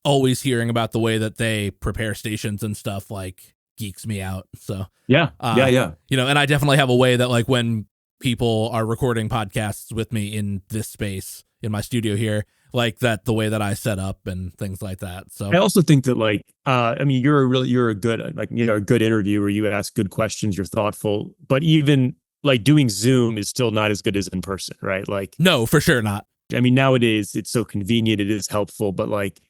always hearing about the way that they prepare stations and stuff like geeks me out. So yeah. And I definitely have a way that like when people are recording podcasts with me in this space in my studio here, like that the way that I set up and things like that. So I also think that like I mean you're a good a good interviewer. You ask good questions, you're thoughtful, but even like doing Zoom is still not as good as in person, right? Like no, for sure not. I mean nowadays it's so convenient, it is helpful, but like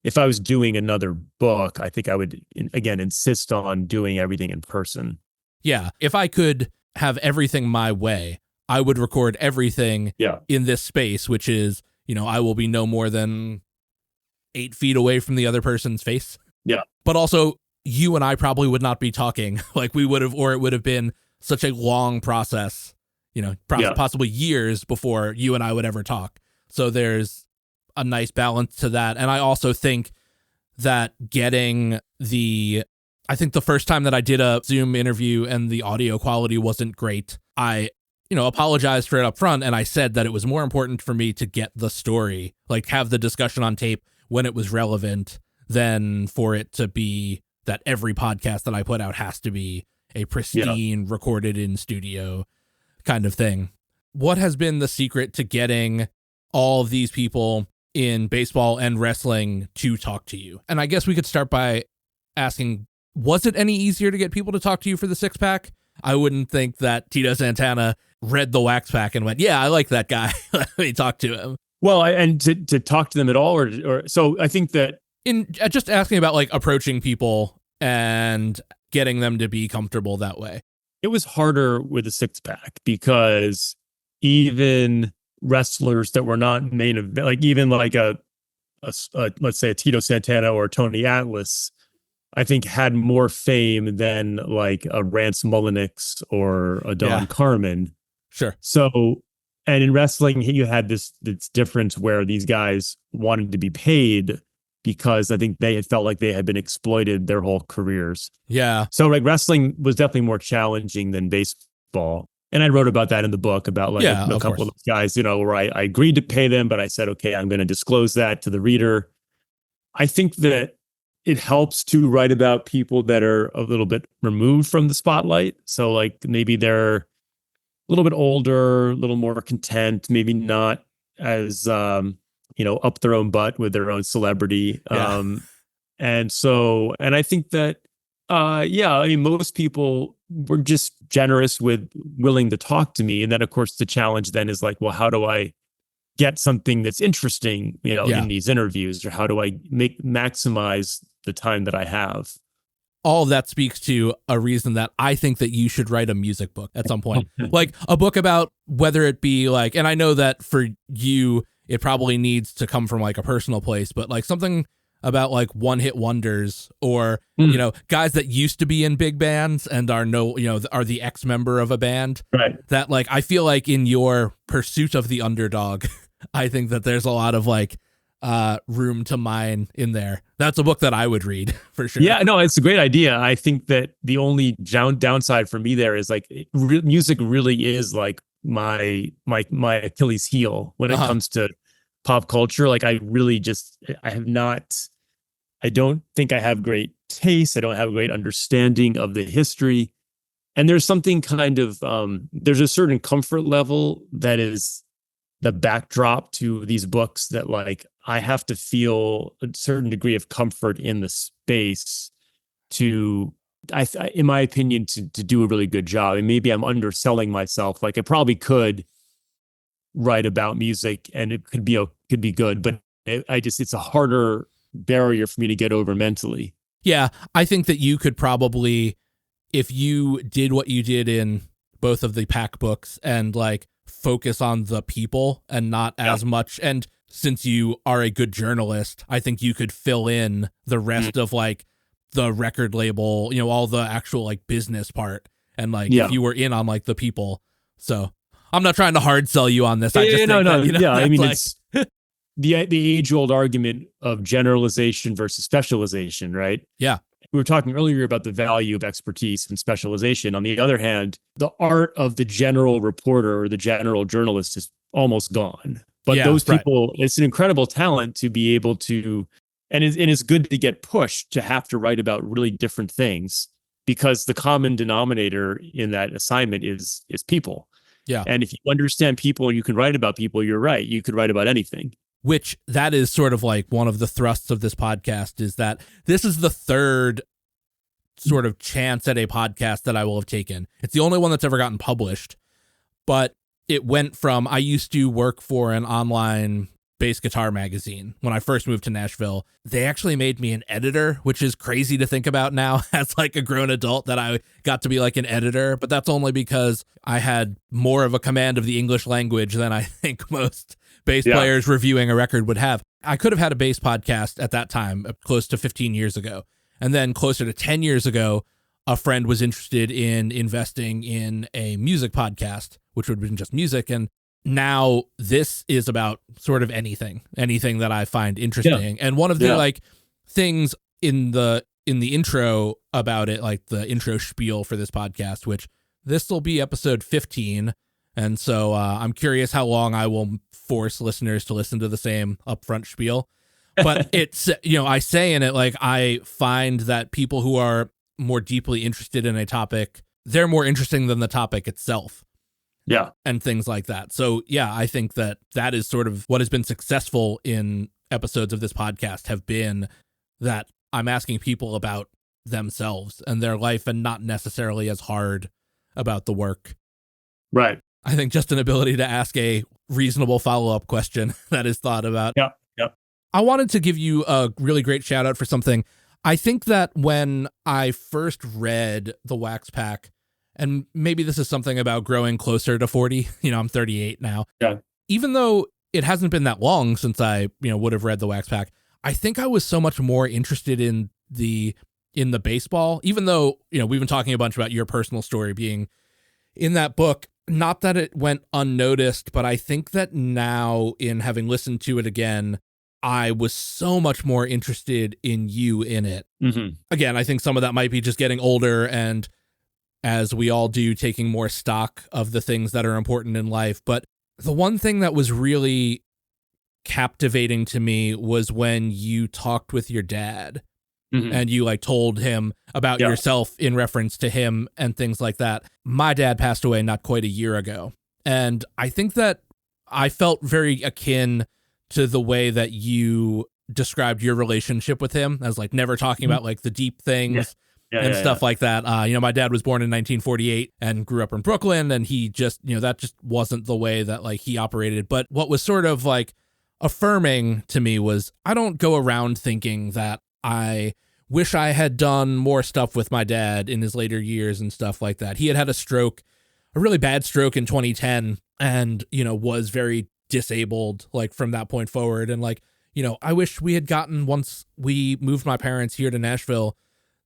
if I was doing another book, I think I would again insist on doing everything in person. Yeah, if I could have everything my way, I would record everything in this space, which is I will be no more than 8 feet away from the other person's face. Yeah. But also, you and I probably would not be talking like we would have, or it would have been such a long process, possibly years before you and I would ever talk. So there's a nice balance to that. And I also think that I think the first time that I did a Zoom interview and the audio quality wasn't great, I apologized for it up front. And I said that it was more important for me to get the story, like have the discussion on tape when it was relevant, than for it to be that every podcast that I put out has to be a pristine, recorded in studio kind of thing. What has been the secret to getting all of these people in baseball and wrestling to talk to you? And I guess we could start by asking, was it any easier to get people to talk to you for the six pack? I wouldn't think that Tito Santana read the Wax Pack and went, yeah, I like that guy. Let me talk to him. Well, and to talk to them at all, or so I think that in just asking about like approaching people and getting them to be comfortable that way. It was harder with the six pack because even wrestlers that were not main event, like even like a let's say a Tito Santana or Tony Atlas, I think had more fame than like a Rance Mullenix or a Don Carmen. Sure. So, and in wrestling, you had this difference where these guys wanted to be paid because I think they had felt like they had been exploited their whole careers. Yeah. So like wrestling was definitely more challenging than baseball. And I wrote about that in the book about like a couple of those guys, where I agreed to pay them, but I said, okay, I'm going to disclose that to the reader. I think that it helps to write about people that are a little bit removed from the spotlight. So like maybe they're a little bit older, a little more content, maybe not as, up their own butt with their own celebrity. And I think that, I mean, most people were just generous with willing to talk to me. And then of course the challenge then is like, well, how do I get something that's interesting, in these interviews, or how do I maximize the time that I have? all of that speaks to a reason that I think that you should write a music book at some point. Like a book about whether it be like, and I know that for you, it probably needs to come from like a personal place, but like something about like one hit wonders or, you know, guys that used to be in big bands and are are the ex-member of a band. Right. That like, I feel like in your pursuit of the underdog, I think that there's a lot of like room to mine in there. That's a book that I would read for sure. Yeah, no, it's a great idea. I think that the only downside for me there is like music really is like my Achilles heel when it comes to pop culture. Like I don't think I have great taste. I don't have a great understanding of the history. And there's something kind of, there's a certain comfort level that is the backdrop to these books that like, I have to feel a certain degree of comfort in the space to, in my opinion, to do a really good job. And maybe I'm underselling myself. Like I probably could write about music and it could be good, but it's a harder barrier for me to get over mentally. Yeah, I think that you could probably, if you did what you did in both of the Pack books and like focus on the people and not as much. And since you are a good journalist, I think you could fill in the rest of like the record label, you know, all the actual like business part. And like if you were in on like the people. So I'm not trying to hard sell you on this. I just think that, you know, I mean, like, it's the age old argument of generalization versus specialization, right? Yeah. We were talking earlier about the value of expertise and specialization. On the other hand, the art of the general reporter or the general journalist is almost gone. But those people, it's an incredible talent to be able to, and it's good to get pushed to have to write about really different things because the common denominator in that assignment is people. Yeah. And if you understand people and you can write about people, you're right. You could write about anything. Which that is sort of like one of the thrusts of this podcast is that this is the third sort of chance at a podcast that I will have taken. It's the only one that's ever gotten published, but it went from, I used to work for an online bass guitar magazine when I first moved to Nashville. They actually made me an editor, which is crazy to think about now as like a grown adult that I got to be like an editor, but that's only because I had more of a command of the English language than I think most bass players reviewing a record would have. I could have had a bass podcast at that time, close to 15 years ago. And then closer to 10 years ago, a friend was interested in investing in a music podcast, which would have been just music. And now this is about sort of anything that I find interesting. And one of the like things in the intro about it, like the intro spiel for this podcast, which this will be episode 15. And so I'm curious how long I will force listeners to listen to the same upfront spiel. But it's, you know, I say in it, like, I find that people who are more deeply interested in a topic, they're more interesting than the topic itself. Yeah. And things like that. So, yeah, I think that that is sort of what has been successful in episodes of this podcast have been that I'm asking people about themselves and their life and not necessarily as hard about the work. Right. I think just an ability to ask a reasonable follow-up question that is thought about. Yeah. I wanted to give you a really great shout out for something. I think that when I first read The Wax Pack, and maybe this is something about growing closer to 40, you know, I'm 38 now. Yeah. Even though it hasn't been that long since I, you know, would have read The Wax Pack, I think I was so much more interested in the baseball, even though, you know, we've been talking a bunch about your personal story being in that book. Not that it went unnoticed, but I think that now in having listened to it again, I was so much more interested in you in it. Mm-hmm. Again, I think some of that might be just getting older and, as we all do, taking more stock of the things that are important in life. But the one thing that was really captivating to me was when you talked with your dad and you like told him about yourself in reference to him and things like that. My dad passed away not quite a year ago. And I think that I felt very akin to the way that you described your relationship with him as like never talking about like the deep things and stuff like that. You know, my dad was born in 1948 and grew up in Brooklyn, and he just, you know, that just wasn't the way that like he operated. But what was sort of like affirming to me was I don't go around thinking that I wish I had done more stuff with my dad in his later years and stuff like that. He had a stroke, a really bad stroke in 2010, and, was very disabled like from that point forward. And like, I wish we had gotten, once we moved my parents here to Nashville,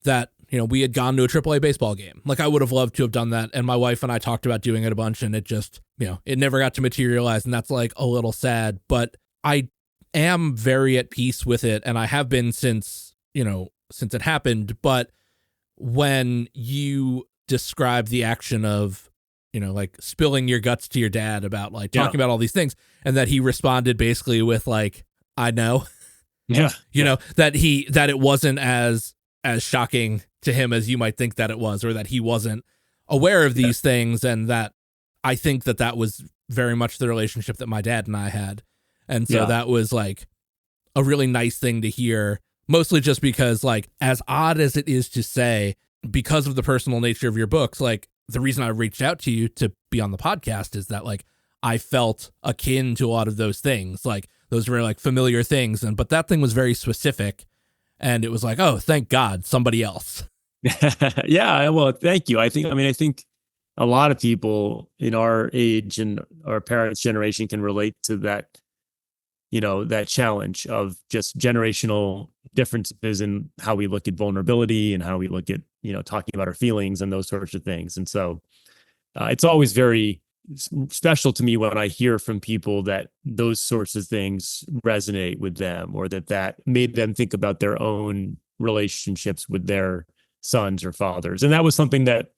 that, we had gone to a AAA baseball game. Like, I would have loved to have done that. And my wife and I talked about doing it a bunch, and it just, it never got to materialize. And that's like a little sad, but I am very at peace with it. And I have been since it happened. But when you describe the action of, like spilling your guts to your dad about like talking about all these things, and that he responded basically with like, I know, that it wasn't as shocking to him as you might think that it was, or that he wasn't aware of these things. And that I think that was very much the relationship that my dad and I had. And so that was like a really nice thing to hear, mostly just because, like, as odd as it is to say, because of the personal nature of your books, like, the reason I reached out to you to be on the podcast is that, like, I felt akin to a lot of those things. Like, those were like familiar things. But that thing was very specific. And it was like, oh, thank God, somebody else. Yeah, well, thank you. I think a lot of people in our age and our parents' generation can relate to that, that challenge of just generational differences in how we look at vulnerability and how we look at, talking about our feelings and those sorts of things. And so it's always very special to me when I hear from people that those sorts of things resonate with them, or that made them think about their own relationships with their sons or fathers. And that was something that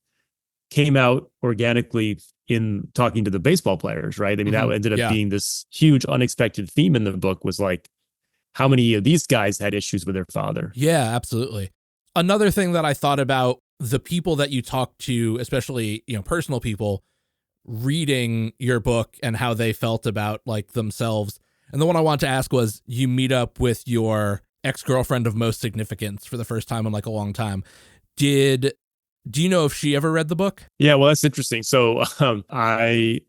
came out organically in talking to the baseball players, right? I mean, that ended up being this huge unexpected theme in the book, was like, how many of these guys had issues with their father? Yeah, absolutely. Another thing that I thought about, the people that you talk to, especially, personal people, reading your book and how they felt about like themselves. And the one I wanted to ask was, you meet up with your ex-girlfriend of most significance for the first time in like a long time. Do you know if she ever read the book? Yeah, well, that's interesting. So I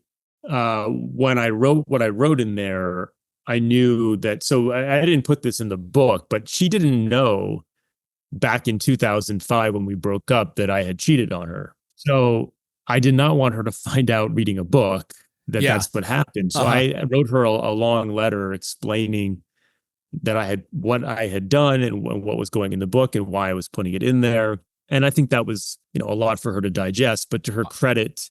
when I wrote what I wrote in there, I knew that, so I didn't put this in the book, but she didn't know back in 2005 when we broke up that I had cheated on her. So I did not want her to find out reading a book that that's what happened. So I wrote her a long letter explaining that what I had done and what was going in the book and why I was putting it in there. And I think that was, a lot for her to digest. But to her credit,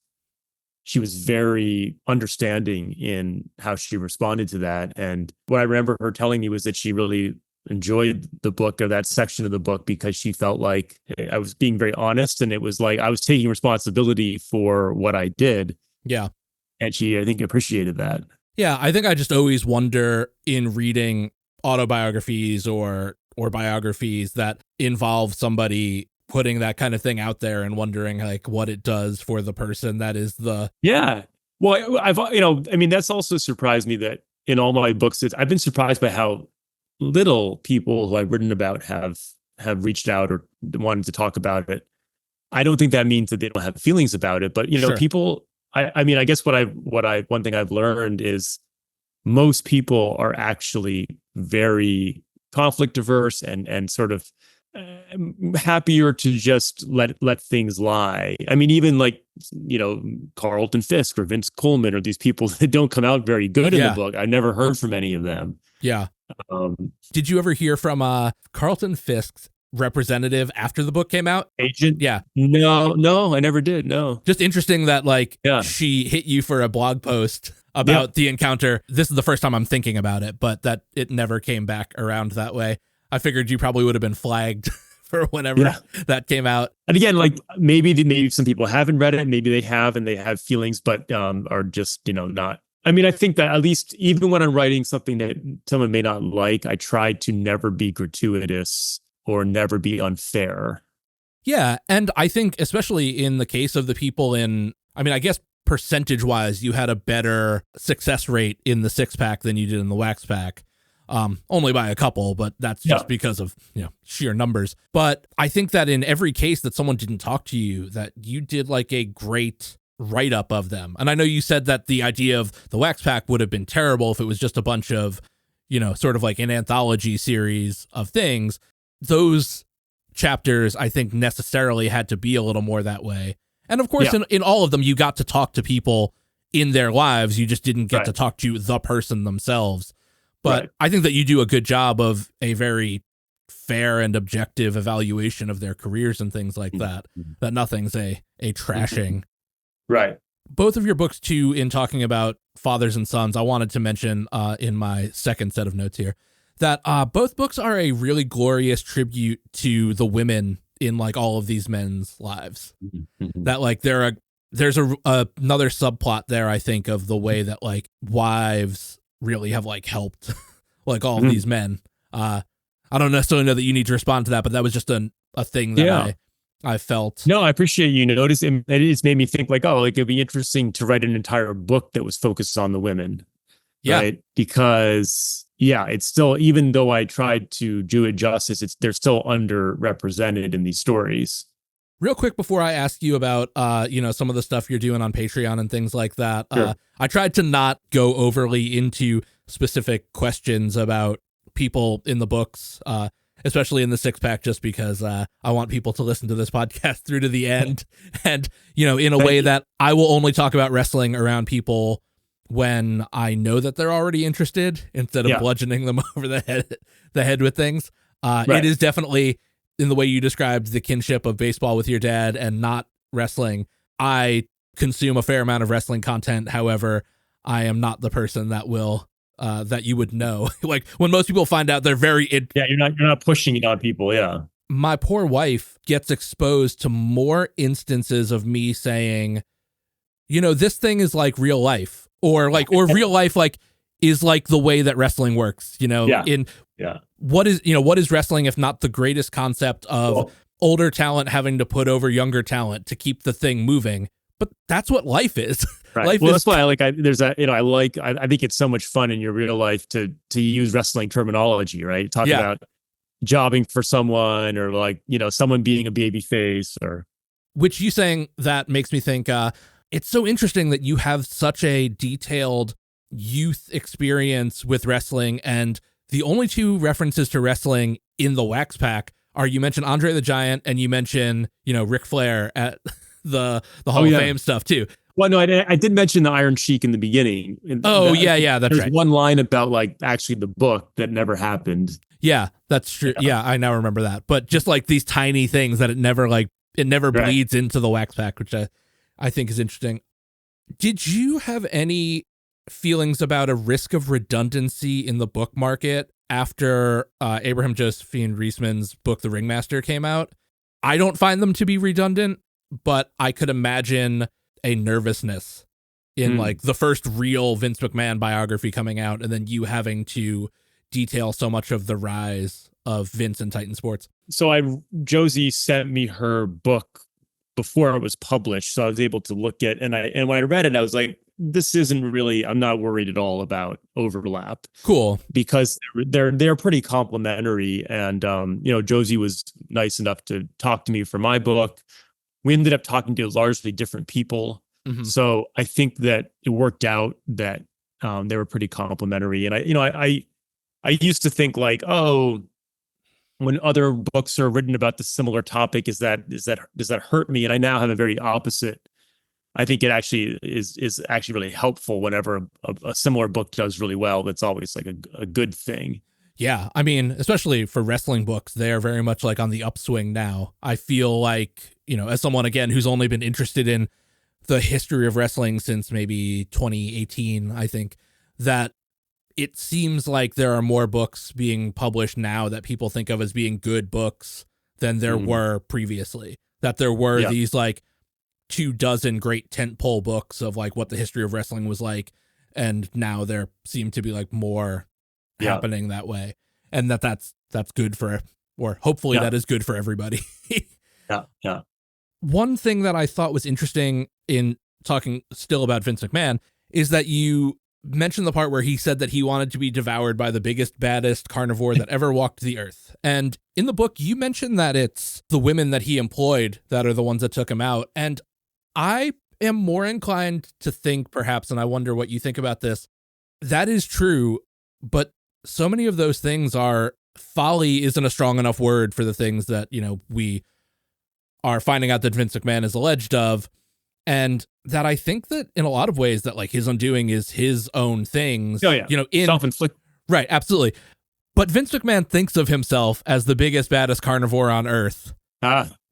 she was very understanding in how she responded to that. And what I remember her telling me was that she really enjoyed the book, or that section of the book, because she felt like I was being very honest, and it was like I was taking responsibility for what I did. Yeah. And she, I think, appreciated that. Yeah, I think I just always wonder in reading autobiographies or biographies that involve somebody putting that kind of thing out there, and wondering like what it does for the person that is the... Yeah. Well, that's also surprised me that in all my books, I've been surprised by how little people who I've written about have reached out or wanted to talk about it. I don't think that means that they don't have feelings about it, but Sure. People, I guess one thing I've learned is most people are actually very conflict averse and sort of happier to just let things lie. I mean, even like, Carlton Fisk or Vince Coleman, or these people that don't come out very good in the book. I never heard from any of them. Yeah. Did you ever hear from Carlton Fisk's representative after the book came out? Agent? Yeah. No, I never did. No. Just interesting that she hit you for a blog post about the encounter. This is the first time I'm thinking about it, but that it never came back around that way. I figured you probably would have been flagged for whenever that came out. And again, like maybe some people haven't read it, maybe they have and they have feelings, but are just, not. I mean, I think that at least even when I'm writing something that someone may not like, I try to never be gratuitous or never be unfair. Yeah. And I think especially in the case of the people I guess percentage wise, you had a better success rate in the 6-pack than you did in the wax pack. Only by a couple, but that's just because of sheer numbers. But I think that in every case that someone didn't talk to you, that you did like a great write-up of them. And I know you said that the idea of the wax pack would have been terrible if it was just a bunch of, sort of like an anthology series of things. Those chapters, I think, necessarily had to be a little more that way. And of course, Yeah. in all of them, you got to talk to people in their lives. You just didn't get Right. to talk to the person themselves. But Right. I think that you do a good job of a very fair and objective evaluation of their careers and things like that, that nothing's a trashing. Right. Both of your books, too, in talking about fathers and sons, I wanted to mention in my second set of notes here that both books are a really glorious tribute to the women in like all of these men's lives. That like there's another subplot there, I think, of the way that like wives really have like helped like all of these men. I don't necessarily know that you need to respond to that, but that was just a thing that I felt. No, I appreciate you noticing. It's made me think like, oh, like it'd be interesting to write an entire book that was focused on the women. Yeah. Right. Because it's still, even though I tried to do it justice, they're still underrepresented in these stories. Real quick before I ask you about some of the stuff you're doing on Patreon and things like that, Sure. I tried to not go overly into specific questions about people in the books, especially in the six pack, just because I want people to listen to this podcast through to the end. And, in a way that I will only talk about wrestling around people when I know that they're already interested, instead of bludgeoning them over the head with things. Right. It is definitely, in the way you described the kinship of baseball with your dad and not wrestling, I consume a fair amount of wrestling content. However, I am not the person that will that you would know. Like when most people find out, they're very you're not pushing it on people. Yeah. My poor wife gets exposed to more instances of me saying, this thing is like real life, or real life like is like the way that wrestling works. What is wrestling if not the greatest concept of older talent having to put over younger talent to keep the thing moving? But that's what life is. Right. That's why I think it's so much fun in your real life to use wrestling terminology, right? Talking about jobbing for someone, or like, someone being a baby face, or which you saying that makes me think it's so interesting that you have such a detailed youth experience with wrestling, and the only two references to wrestling in the Wax Pack are, you mentioned Andre the Giant and you mention, Ric Flair at the Hall of Fame stuff too. Well, no, I did mention the Iron Sheik in the beginning. That's right. One line about like actually the book that never happened. Yeah, that's true. Yeah, I now remember that. But just like these tiny things that it never bleeds into the Wax Pack, which I think is interesting. Did you have any feelings about a risk of redundancy in the book market after Abraham Josephine Reisman's book, The Ringmaster, came out? I don't find them to be redundant, but I could imagine a nervousness in like the first real Vince McMahon biography coming out, and then you having to detail so much of the rise of Vince and Titan Sports. So Josie sent me her book before it was published, so I was able to look at, and when I read it, I was like, this isn't really, I'm not worried at all about overlap. Cool. Because they're pretty complementary. And Josie was nice enough to talk to me for my book. We ended up talking to largely different people. Mm-hmm. So I think that it worked out that they were pretty complementary. And I used to think like, oh, when other books are written about the similar topic, does that hurt me? And I now have a very opposite. I think it actually is actually really helpful whenever a similar book does really well. That's always like a good thing. Yeah, I mean, especially for wrestling books, they are very much like on the upswing now. I feel like, as someone, again, who's only been interested in the history of wrestling since maybe 2018, I think that it seems like there are more books being published now that people think of as being good books than there were previously. That there were these like 24 great tentpole books of like what the history of wrestling was like, and now there seem to be like more happening that way, and that's good for, or hopefully that is good for everybody. Yeah. One thing that I thought was interesting in talking still about Vince McMahon is that you mentioned the part where he said that he wanted to be devoured by the biggest, baddest carnivore that ever walked the earth. And in the book, you mentioned that it's the women that he employed that are the ones that took him out. And I am more inclined to think, perhaps, and I wonder what you think about this, that is true, but so many of those things are folly isn't a strong enough word for the things that, we are finding out that Vince McMahon is alleged of. And that I think that in a lot of ways that like his undoing is his own things, Oh, yeah. Self-inflicted. Right. Absolutely. But Vince McMahon thinks of himself as the biggest, baddest carnivore on earth.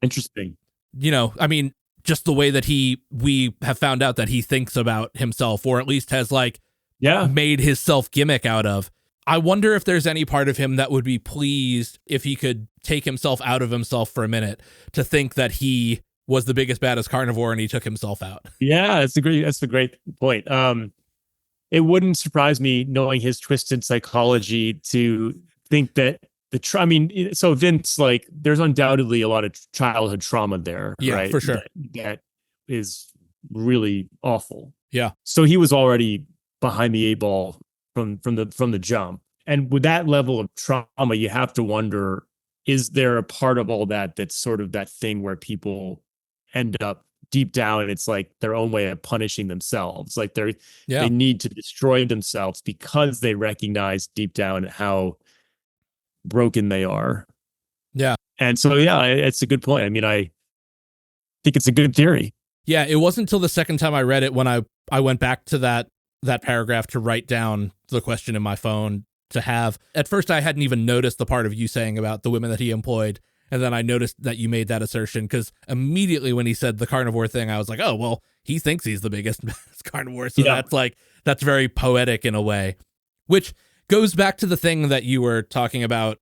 Interesting. I mean, just the way that we have found out that he thinks about himself, or at least has made his self gimmick out of. I wonder if there's any part of him that would be pleased if he could take himself out of himself for a minute to think that he was the biggest, baddest carnivore and he took himself out. Yeah, that's a great point. It wouldn't surprise me, knowing his twisted psychology, to think that so Vince, there's undoubtedly a lot of childhood trauma there. Yeah, right? For sure. That is really awful. Yeah. So he was already behind the eight ball from the jump. And with that level of trauma, you have to wonder, is there a part of all that that's sort of that thing where people end up deep down, it's like their own way of punishing themselves. Like they need to destroy themselves because they recognize deep down how broken they are. Yeah. And so, it's a good point. I mean, I think it's a good theory. Yeah. It wasn't until the second time I read it when I went back to that paragraph to write down the question in my phone to have. At first, I hadn't even noticed the part of you saying about the women that he employed. And then I noticed that you made that assertion, because immediately when he said the carnivore thing, I was like, oh, well, he thinks he's the biggest carnivore. So that's very poetic in a way, which goes back to the thing that you were talking about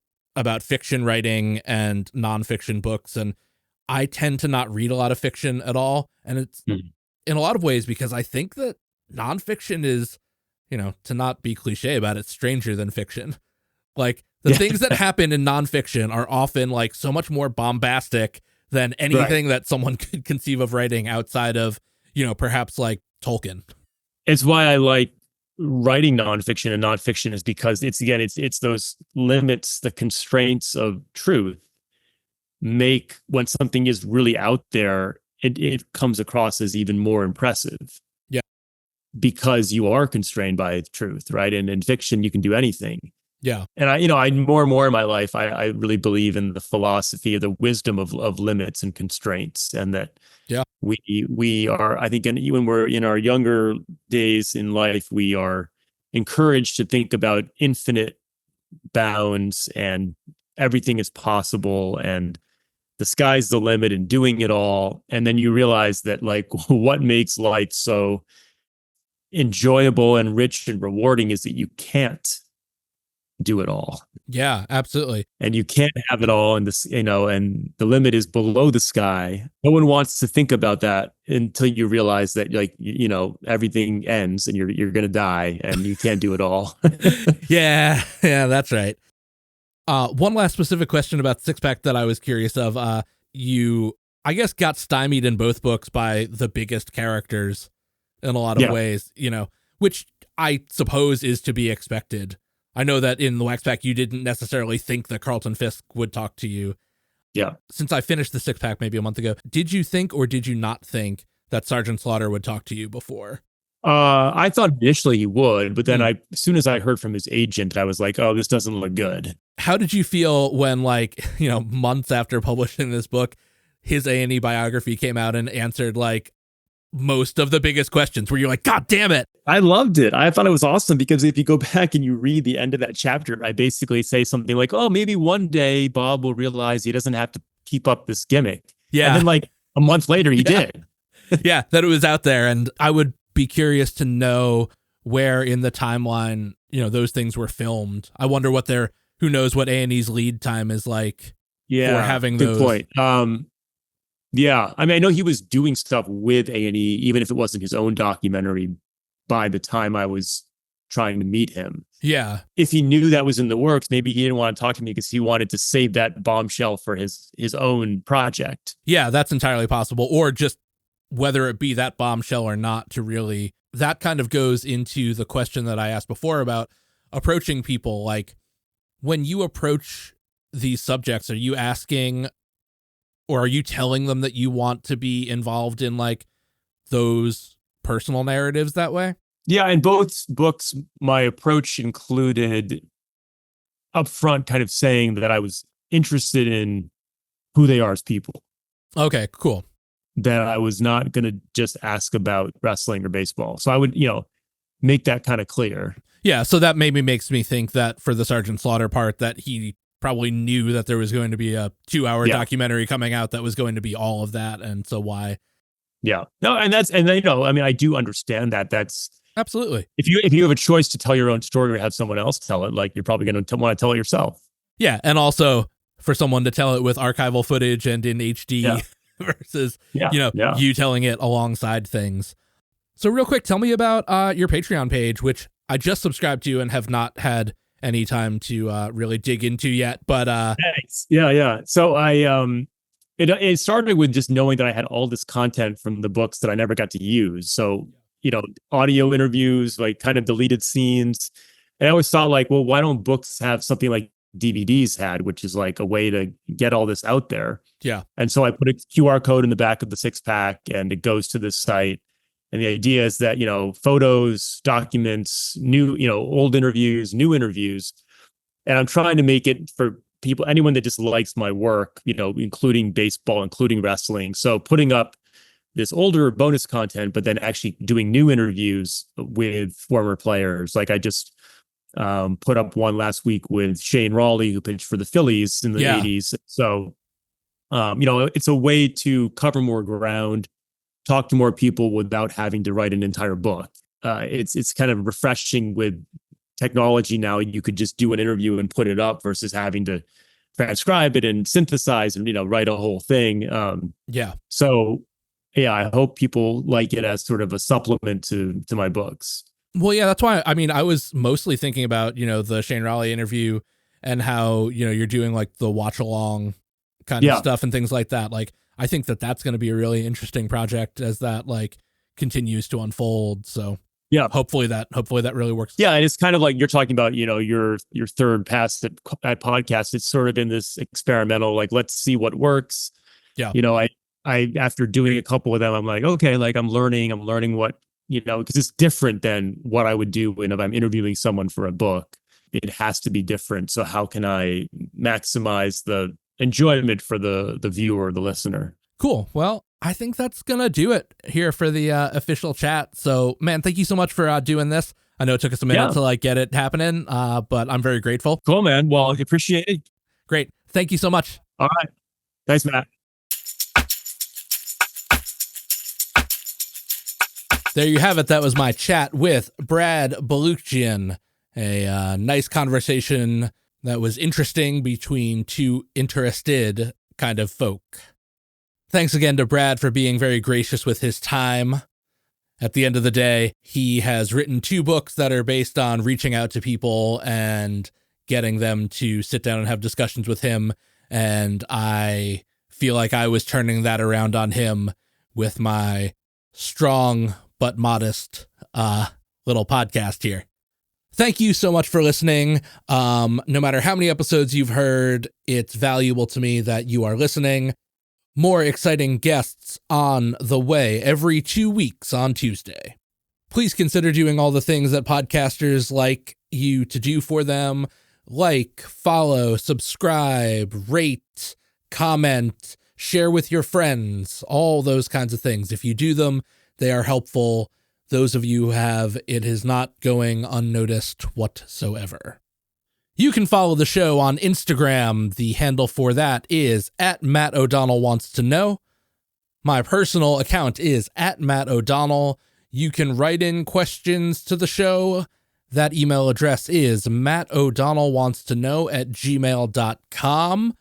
fiction writing and nonfiction books. And I tend to not read a lot of fiction at all. And it's in a lot of ways because I think that nonfiction is, to not be cliche about it, stranger than fiction. Like the things that happen in nonfiction are often so much more bombastic than anything that someone could conceive of writing outside of, perhaps Tolkien. It's why I like writing nonfiction and nonfiction, is because it's those limits, the constraints of truth make, when something is really out there, it comes across as even more impressive. Yeah. Because you are constrained by truth, right? And in fiction, you can do anything. Yeah. And I more and more in my life, I really believe in the philosophy of the wisdom of limits and constraints, and that we are, I think, when we're in our younger days in life, we are encouraged to think about infinite bounds and everything is possible and the sky's the limit and doing it all. And then you realize that what makes life so enjoyable and rich and rewarding is that you can't do it all. Yeah, absolutely. And you can't have it all. And this, and the limit is below the sky. No one wants to think about that until you realize that everything ends and you're going to die and you can't do it all. Yeah, that's right. One last specific question about Six Pack that I was curious of. You, I guess, got stymied in both books by the biggest characters in a lot of ways, which I suppose is to be expected. I know that in the Wax Pack, you didn't necessarily think that Carlton Fisk would talk to you. Yeah. Since I finished the Six Pack maybe a month ago, did you think or did you not think that Sergeant Slaughter would talk to you before? I thought initially he would, but then as soon as I heard from his agent, I was like, oh, this doesn't look good. How did you feel when, months after publishing this book, his A&E biography came out and answered most of the biggest questions, where you're like, God damn it? I loved it. I thought it was awesome, because if you go back and you read the end of that chapter, I basically say something like, oh, maybe one day Bob will realize he doesn't have to keep up this gimmick. Yeah. And then a month later he did. Yeah, that it was out there. And I would be curious to know where in the timeline, those things were filmed. I wonder who knows what A&E's lead time is like for having those. Good point. Yeah, I mean, I know he was doing stuff with A&E, even if it wasn't his own documentary, by the time I was trying to meet him. Yeah. If he knew that was in the works, maybe he didn't want to talk to me because he wanted to save that bombshell for his own project. Yeah, that's entirely possible. Or just whether it be that bombshell or not, to really, that kind of goes into the question that I asked before about approaching people. When you approach these subjects, are you asking, or are you telling them that you want to be involved in those personal narratives that way? Yeah, in both books, my approach included, upfront kind of saying that I was interested in who they are as people, Okay, cool. that I was not going to just ask about wrestling or baseball. So I would, make that kind of clear. Yeah, so that maybe makes me think that for the Sergeant Slaughter part, that he probably knew that there was going to be a 2-hour documentary coming out that was going to be all of that, and so why? Yeah, no, I do understand that. That's Absolutely. if you have a choice to tell your own story or have someone else tell it, like you're probably going to want to tell it yourself. Yeah, and also for someone to tell it with archival footage and in HD versus you telling it alongside things. So real quick, tell me about your Patreon page, which I just subscribed to and have not had any time to really dig into yet. But thanks. Yeah. So it started with just knowing that I had all this content from the books that I never got to use. So audio interviews, like kind of deleted scenes. And I always thought, like, well, why don't books have something like DVDs had, which is like a way to get all this out there? Yeah. And so I put a QR code in the back of the 6-pack, and it goes to this site. And the idea is that, photos, documents, old interviews, new interviews. And I'm trying to make it for people, anyone that just likes my work, including baseball, including wrestling. So putting up this older bonus content, but then actually doing new interviews with former players. Like I just put up one last week with Shane Raleigh, who pitched for the Phillies in the 80s. So, it's a way to cover more ground, talk to more people without having to write an entire book. It's kind of refreshing with technology now. You could just do an interview and put it up versus having to transcribe it and synthesize and write a whole thing. So I hope people like it as sort of a supplement to my books. Well, yeah, that's why. I mean, I was mostly thinking about the Shane Raleigh interview and how you're doing like the watch along kind of stuff and things like that. Like, I think that that's going to be a really interesting project as that like continues to unfold. So hopefully that really works. Yeah. And it's kind of like you're talking about, your third pass at podcast. It's sort of in this experimental, like, let's see what works. Yeah. I after doing a couple of them, I'm like, okay, like I'm learning what, because it's different than what I would do if I'm interviewing someone for a book. It has to be different. So how can I maximize the enjoyment for the viewer, the listener? Cool. Well, I think that's gonna do it here for the official chat. So, man, thank you so much for doing this. I know it took us a minute to like get it happening, but I'm very grateful. Cool, man. Well, I appreciate it. Great. Thank you so much. All right. Thanks, Matt. There you have it. That was my chat with Brad Balukjian. A nice conversation that was interesting between two interested kind of folk. Thanks again to Brad for being very gracious with his time. At the end of the day, he has written 2 books that are based on reaching out to people and getting them to sit down and have discussions with him. And I feel like I was turning that around on him with my strong but modest little podcast here. Thank you so much for listening. No matter how many episodes you've heard, it's valuable to me that you are listening. More exciting guests on the way every 2 weeks on Tuesday. Please consider doing all the things that podcasters like you to do for them. Like, follow, subscribe, rate, comment, share with your friends, all those kinds of things. If you do them, they are helpful. Those of you who have, it is not going unnoticed whatsoever. You can follow the show on Instagram. The handle for that is @MattO'DonnellWantsToKnow. My personal account is @MattO'Donnell. You can write in questions to the show. That email address is MattO'DonnellWantsToKnow@gmail.com.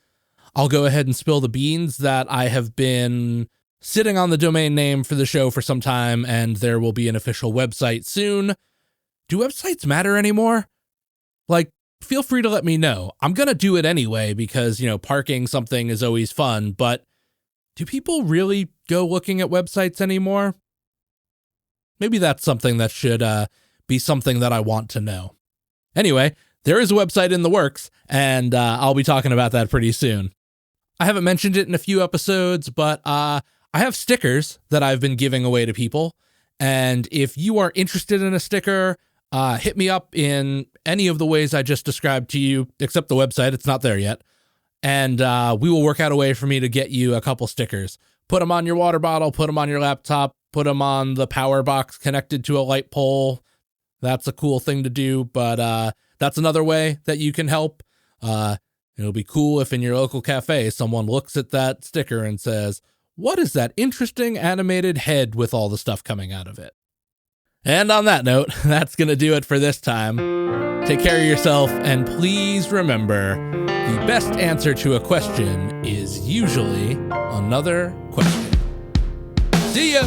I'll go ahead and spill the beans that I have been sitting on the domain name for the show for some time, and there will be an official website soon. Do websites matter anymore? Like, feel free to let me know. I'm going to do it anyway because, parking something is always fun, but do people really go looking at websites anymore? Maybe that's something that should be something that I want to know. Anyway, there is a website in the works, and I'll be talking about that pretty soon. I haven't mentioned it in a few episodes, but I have stickers that I've been giving away to people. And if you are interested in a sticker, hit me up in any of the ways I just described to you, except the website. It's not there yet. And we will work out a way for me to get you a couple stickers. Put them on your water bottle, put them on your laptop, put them on the power box connected to a light pole. That's a cool thing to do, but that's another way that you can help. It'll be cool if in your local cafe, someone looks at that sticker and says, "What is that interesting animated head with all the stuff coming out of it?" And on that note, that's going to do it for this time. Take care of yourself, and please remember, the best answer to a question is usually another question. See ya!